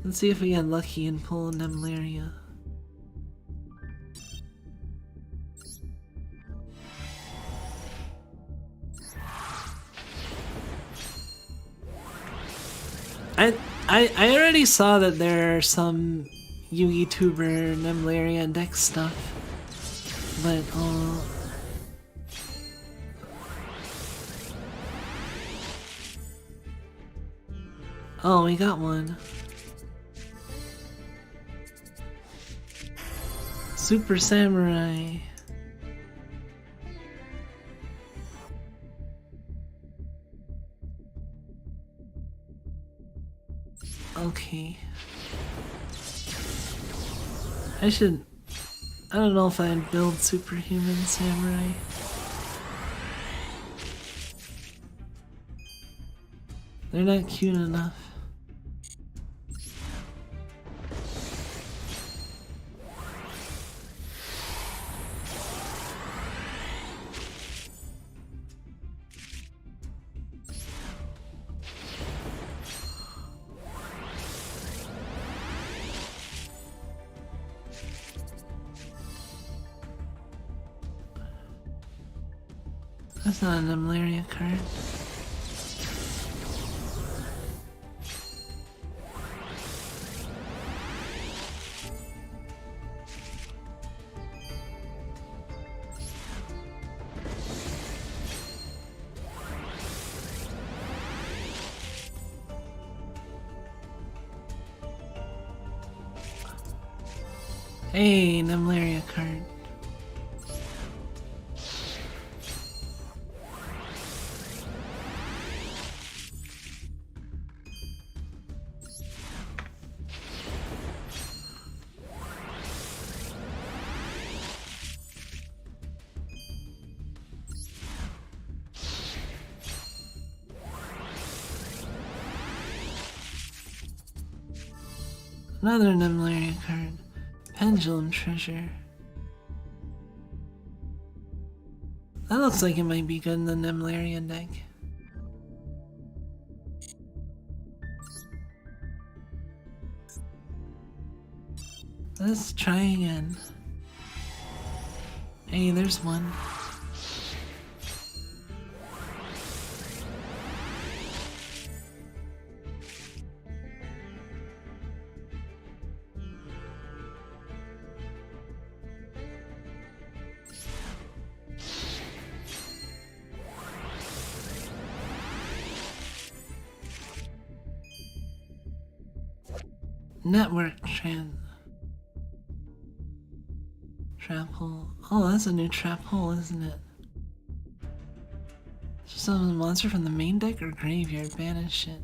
Let's see if we get lucky and pull Nemlaria. I already saw that there are some Yugi-tuber Nemlaria deck stuff, but oh, we got one. Super Samurai. Okay. I don't know if I'd build Superhuman Samurai. They're not cute enough. That's not a Nemlaria card. Hey, Nemlaria card. Another Nemlaria card. Pendulum Treasure. That looks like it might be good in the Nemlaria deck. Let's try again. Hey, there's one. Network trap hole. Oh, that's a new trap hole, isn't it? Summon a monster from the main deck or graveyard, banish it.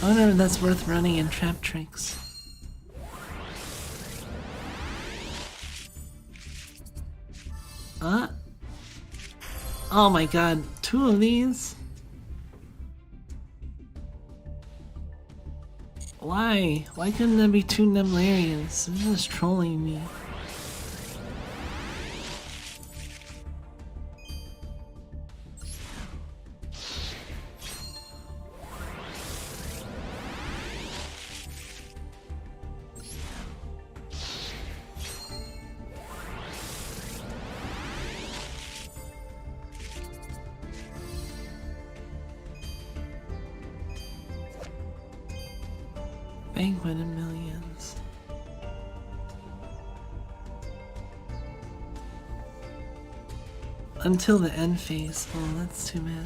I wonder if that's worth running in trap tricks. Oh my god, 2 of these? Why? Why couldn't there be 2 Nemlarians? This is trolling me. Banquet of Millions. until the end phase. Oh, that's too bad.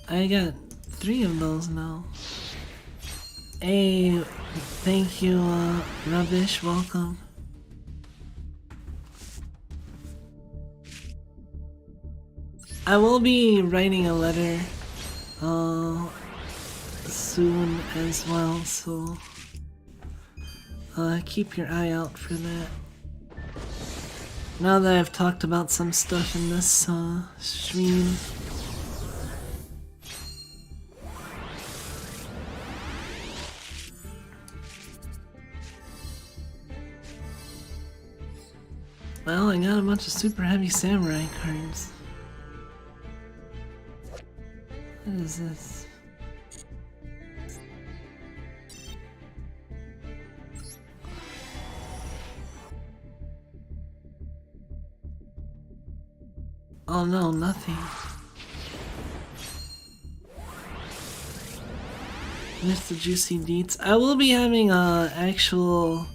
I got 3 of those now. Hey, thank you, Rubbish, welcome. I will be writing a letter soon as well, so keep your eye out for that. Now that I've talked about some stuff in this stream. Well, I got a bunch of super heavy samurai cards. What is this? Oh no, nothing. Missed the juicy deets. I will be having a actual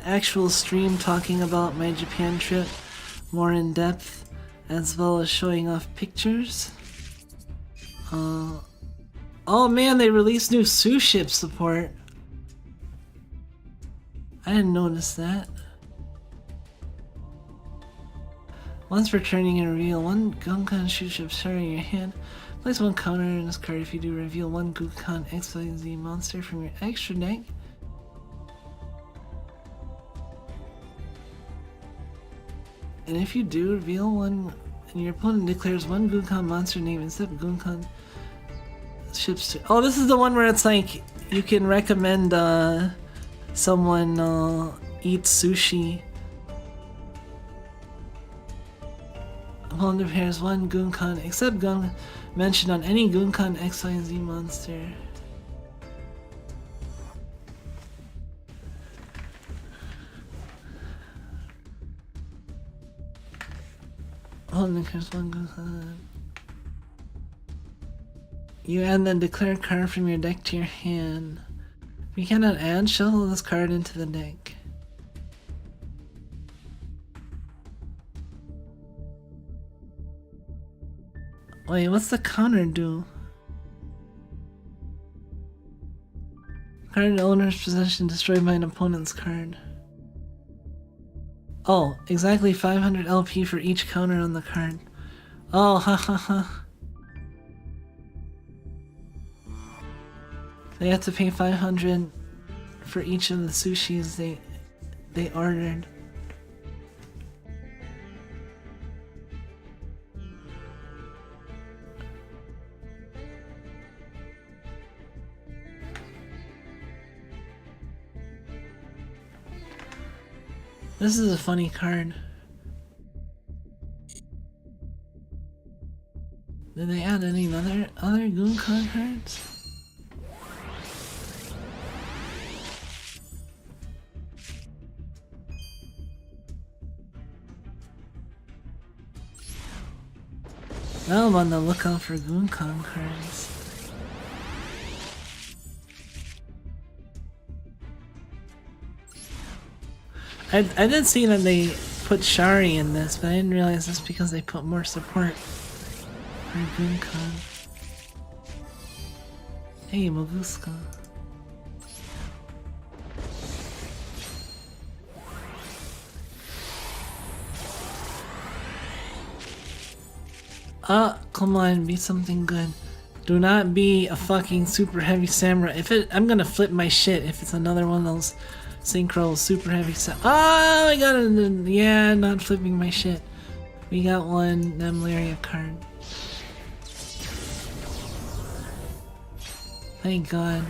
actual stream talking about my Japan trip more in depth, as well as showing off pictures. Oh man, they released new Sue ship support. I didn't notice that. Once returning a reveal 1 Gunkan shoe ship starting in your hand. Place 1 counter in this card if you do reveal 1 Gunkan XYZ monster from your extra deck. And if you do reveal 1 and your opponent declares 1 Gunkan monster name instead of Gunkan ships to— oh, this is the one where it's like you can recommend someone eat sushi. Opponent prepares 1 Gunkan except Gun mentioned on any Gunkan X, Y, and Z monster. Opponent declares 1 Gunkan. You add then declare a card from your deck to your hand. If you cannot add, shuffle this card into the deck. Wait, what's the counter do? Card in the owner's possession destroyed by an opponent's card. Oh, exactly 500 LP for each counter on the card. Oh, ha ha ha. They have to pay 500 for each of the sushis they ordered. This is a funny card. Did they add any other Gunkan cards? Now I'm on the lookout for Gunkan cards. I did see that they put Shari in this, but I didn't realize that's because they put more support for Gunkan. Hey, Moguska. Come on, be something good. Do not be a fucking super heavy samurai. I'm gonna flip my shit if it's another one of those synchro super heavy samurai. Oh, I got it. Yeah, not flipping my shit. We got 1 Nemlaria card. Thank God.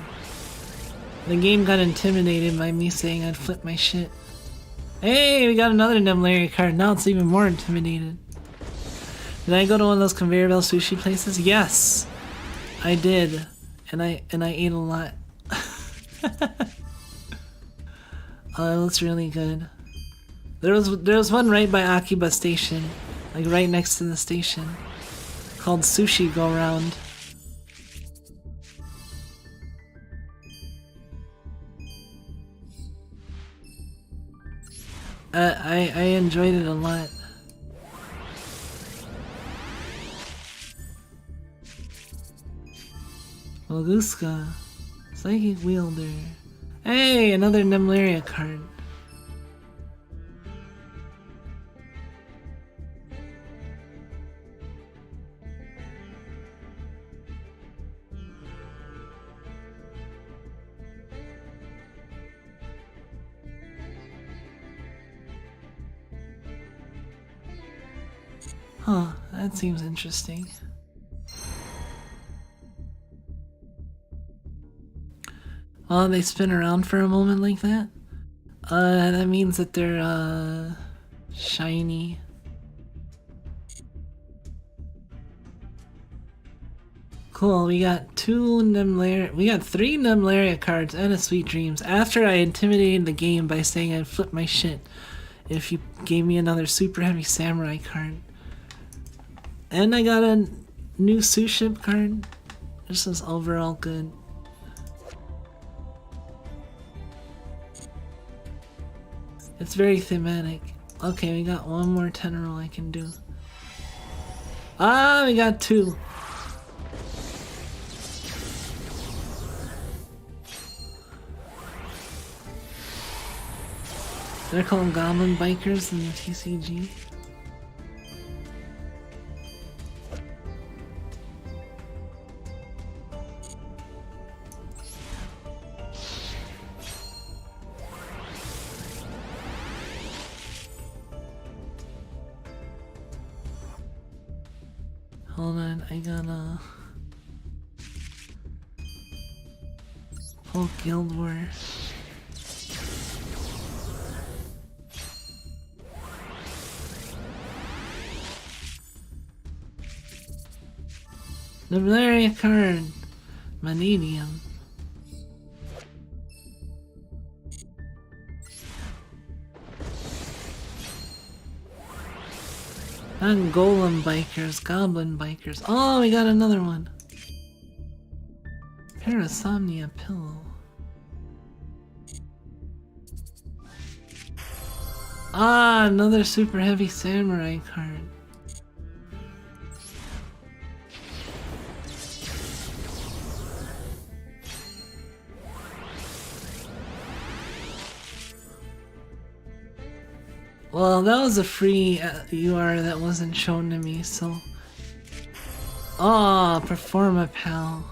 The game got intimidated by me saying I'd flip my shit. Hey, we got another Nemlaria card. Now it's even more intimidated. Did I go to one of those conveyor belt sushi places? Yes, I did, and I ate a lot. Oh, it looks really good. There was one right by Akiba Station, like right next to the station. called Sushi Go Round. I enjoyed it a lot. Maguska, Psychic Wielder. Hey, another Nemlaria card. Huh, that seems interesting. Oh, they spin around for a moment like that? That means that they're, shiny. Cool, we got three Nemlaria cards and a Sweet Dreams after I intimidated the game by saying I'd flip my shit if you gave me another Super Heavy Samurai card. And I got a new Suship card. This is overall good. It's very thematic. Okay, we got one more Tenroll I can do. Ah, we got two. They're called Goblin Bikers in the TCG. Hold on, I gotta pull Guild War. Nemlaria card, Vanadium. Not Golem Bikers, Goblin Bikers. Oh, we got another one. Parasomnia Pillow. Ah, another Super Heavy Samurai card. Well, that was a free UR that wasn't shown to me, so... Oh, Performa Pal.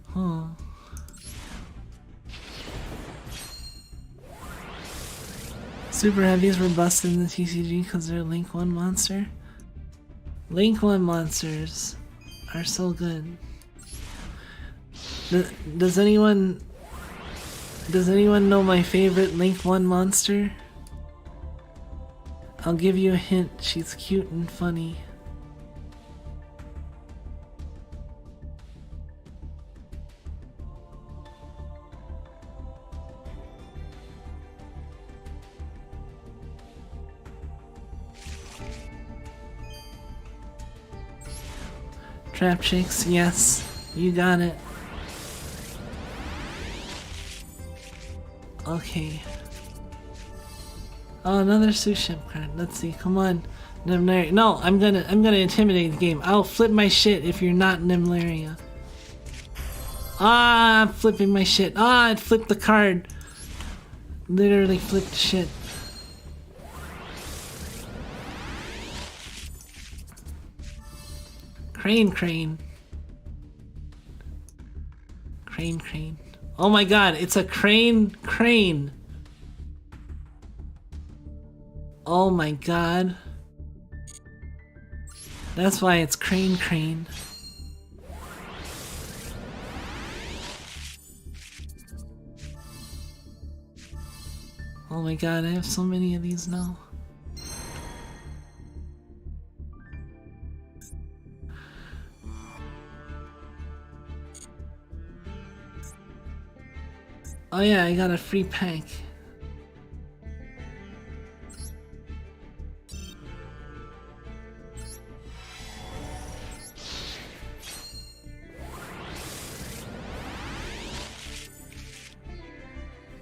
Huh. Super Heavies were busted in the TCG because they're Link 1 monster. Link 1 monsters are so good. Does anyone know my favorite Link 1 monster? I'll give you a hint, she's cute and funny. Trap Chicks, yes, you got it. Okay. Oh, another Suship card. Let's see. Come on, Nemlaria. No, I'm gonna intimidate the game. I'll flip my shit if you're not Nemlaria. Ah, I'm flipping my shit. Ah, it flipped the card. Literally flipped shit. Crane. Oh my god, it's a crane. Oh my god. That's why it's crane. Oh my god, I have so many of these now. Oh yeah, I got a free pack.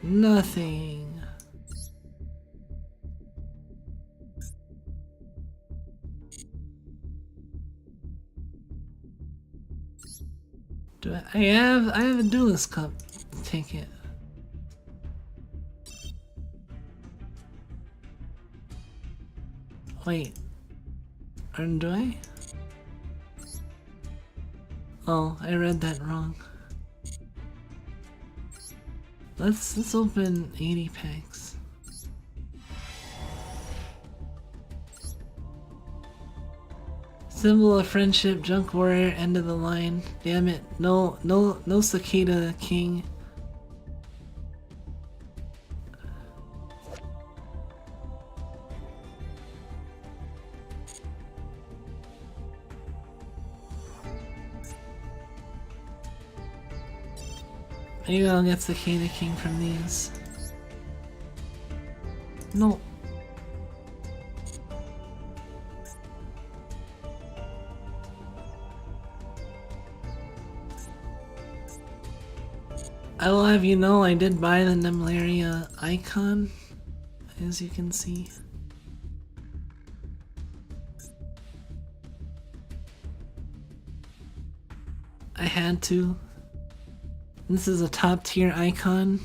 Nothing. Do I have a Duelist Cup ticket. Wait. Or do I? Oh, I read that wrong. Let's open 80 packs. Symbol of friendship, junk warrior, end of the line. Damn it, no cicada king. Maybe I'll get Cicada King from these. No. I will have you know I did buy the Nemlaria icon, as you can see. I had to. This is a top tier icon.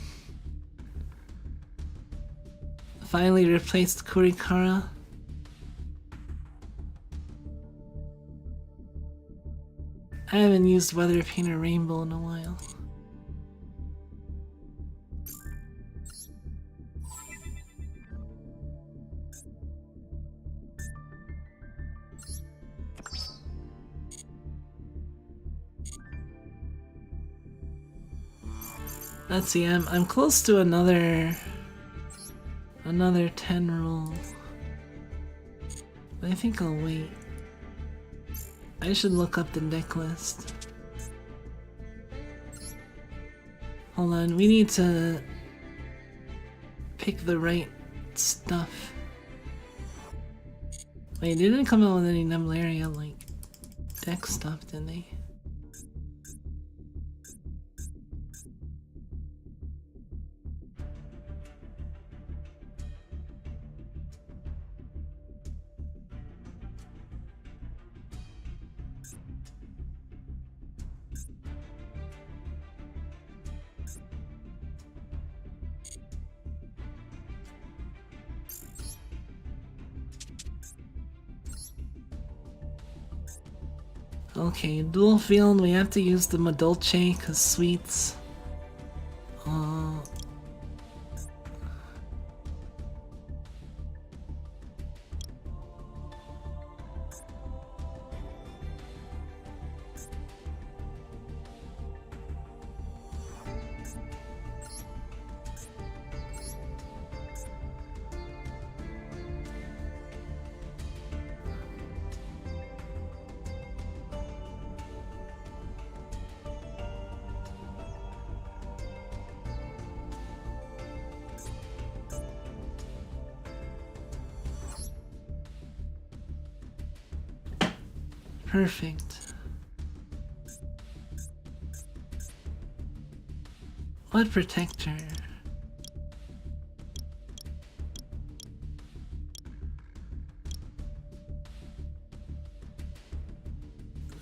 Finally replaced Kurikara. I haven't used Weather Painter Rainbow in a while. Let's see, I'm close to another 10 roll. But I think I'll wait. I should look up the deck list. Hold on, we need to pick the right stuff. Wait, they didn't come out with any Nemlaria like deck stuff, did they? Okay, dual field, we have to use the Madolce because sweets. Perfect. What protector?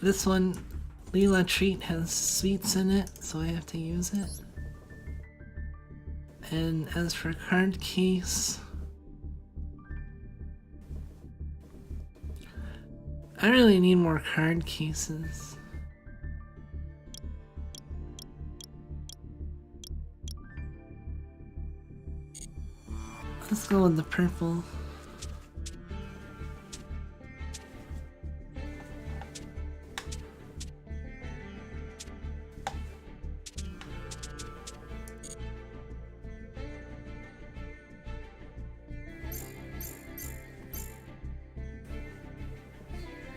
This one, Leela Treat, has sweets in it, so I have to use it. And as for card case, I really need more card cases. Let's go with the purple.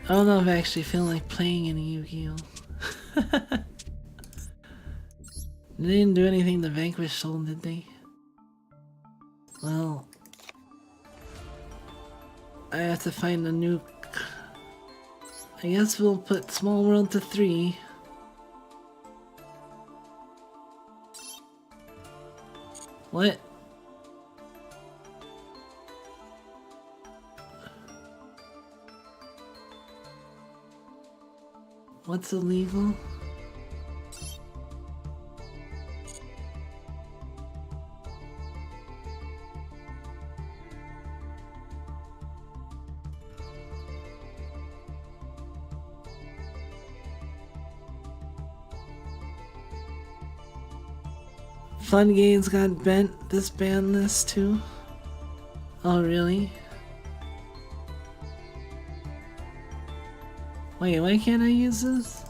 I don't know if I actually feel like playing any Yu-Gi-Oh! They didn't do anything to Vanquish Soul, did they? Well, I have to find a nuke. I guess we'll put Small World to 3. What? What's illegal? Fun Games got bent this ban list too? Oh really? Wait, why can't I use this?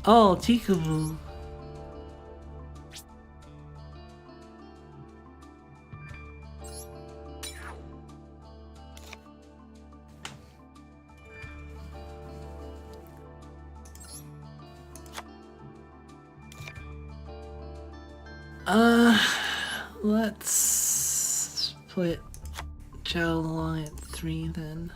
Oh, Tikaboo. Let's put Chow Long at 3 then.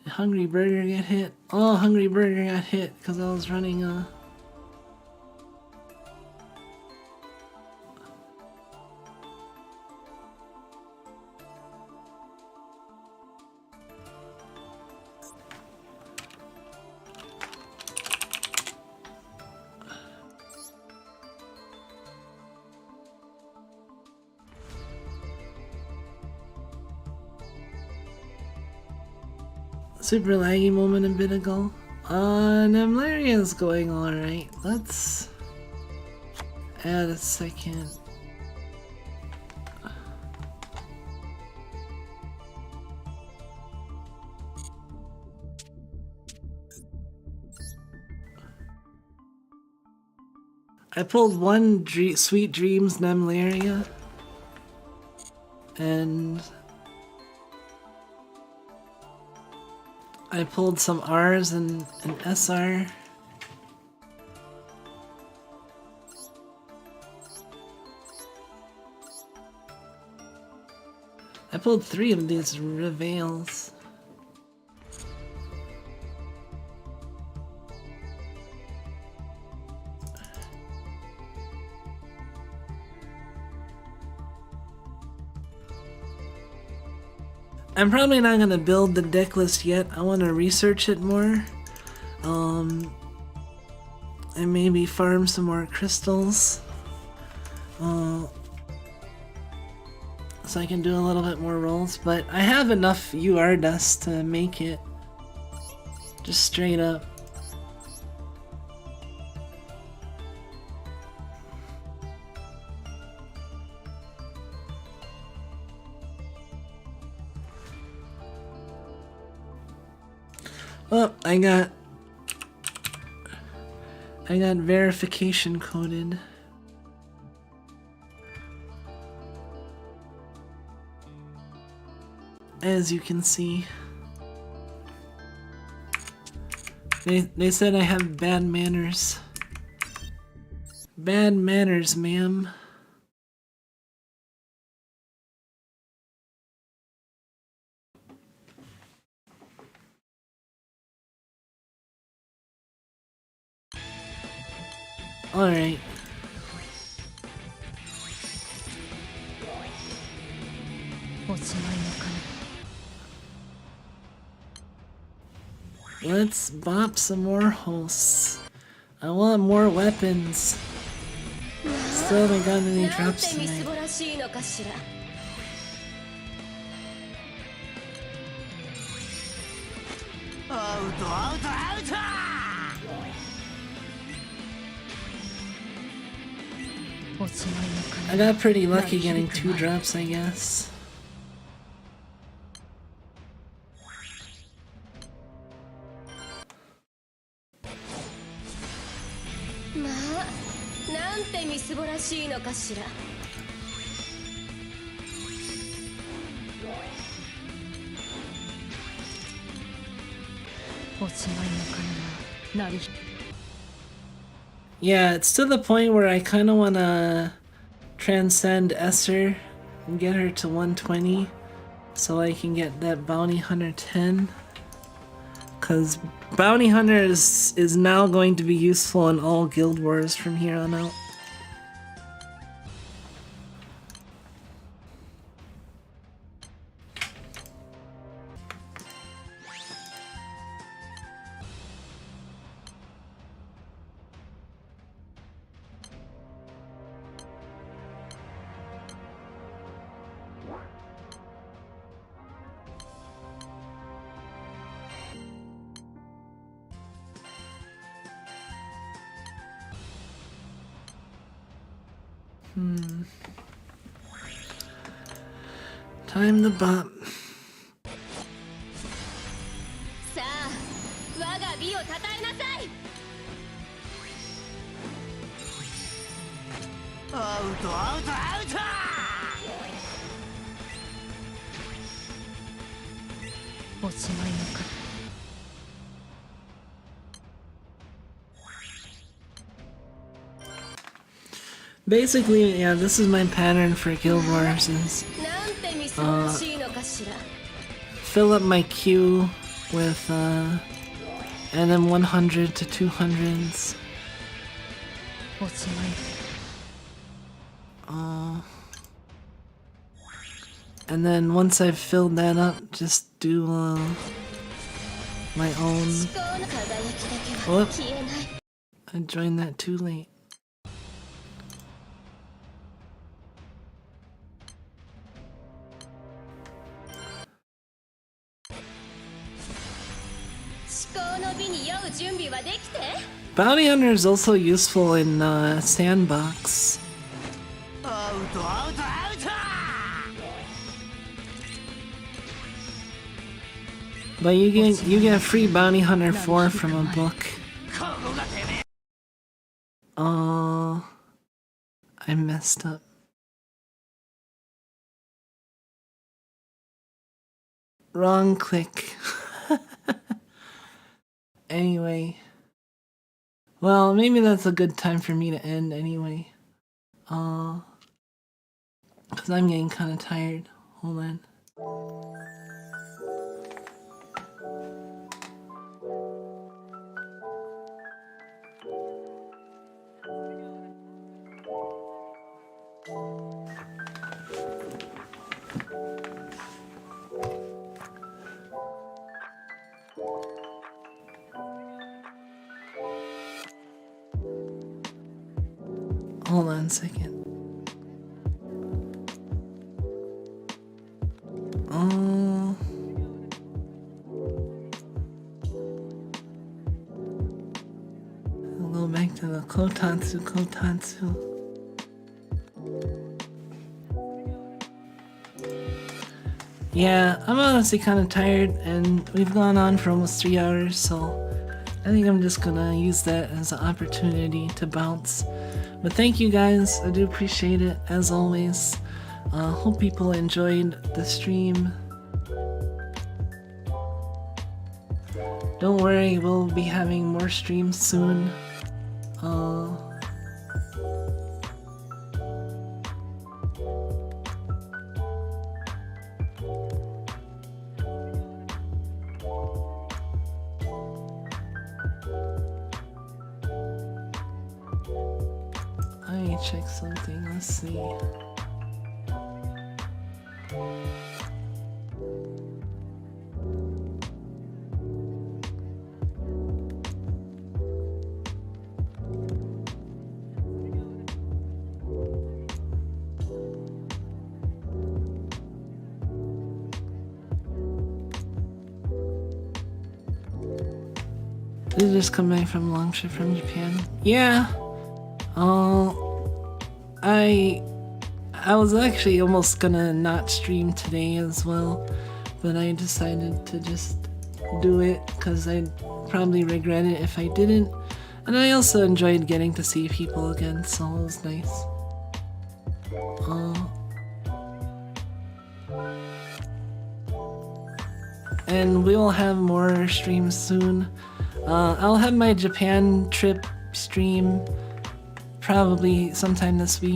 Hungry Burger get hit. Oh, Hungry Burger got hit because I was running super laggy moment a bit ago. Nemlaria's going alright. Let's add a second. I pulled one Sweet Dreams Nemlaria and I pulled some R's and an SR. I pulled 3 of these reveals. I'm probably not gonna build the deck list yet. I want to research it more. And maybe farm some more crystals. So I can do a little bit more rolls. But I have enough UR dust to make it. Just straight up. Oh, I got verification coded. As you can see. They said I have bad manners. Bad manners, ma'am. Alright. Let's bop some more hosts. I want more weapons. Still haven't gotten any drops tonight. I got pretty lucky getting 2 drops, I guess. なんてみすぼらしいのかしら。おしまいの鐘が鳴り Yeah, it's to the point where I kind of want to transcend Esser and get her to 120 so I can get that Bounty Hunter 10. Because Bounty Hunter is now going to be useful in all Guild Wars from here on out. Time to bop. さあ、我が美をたたえなさい。アウトアウトアウト。おしまいの鐘 Basically, yeah, this is my pattern for Guild Wars is なんてみすぼらしいのかしら。 fill up my queue with NM100 to 200s. おしまい And then once I've filled that up, just do my own. 思考の輝きだけ Oh, は消えない。 I joined that too late. 思考の美に酔う準備はできて。 Bounty Hunter is also useful in Sandbox. アウトアウトアウト。 But you get free Bounty Hunter 4 from a book. ここがてめえ。 Oh, I messed up. Wrong click. Anyway. Well, maybe that's a good time for me to end anyway. Because I'm getting kind of tired. Hold on. Hold on a second. I'll go back to the Kotatsu. Yeah, I'm honestly kind of tired, and we've gone on for almost 3 hours, so I think I'm just gonna use that as an opportunity to bounce. But thank you guys, I do appreciate it, as always. Hope people enjoyed the stream. Don't worry, we'll be having more streams soon. I need to check something, let's see. Did you just come back from a long trip from Japan? Yeah. I was actually almost gonna not stream today as well, but I decided to just do it because I'd probably regret it if I didn't. And I also enjoyed getting to see people again, so it was nice. And we will have more streams soon. I'll have my Japan trip stream probably sometime this week.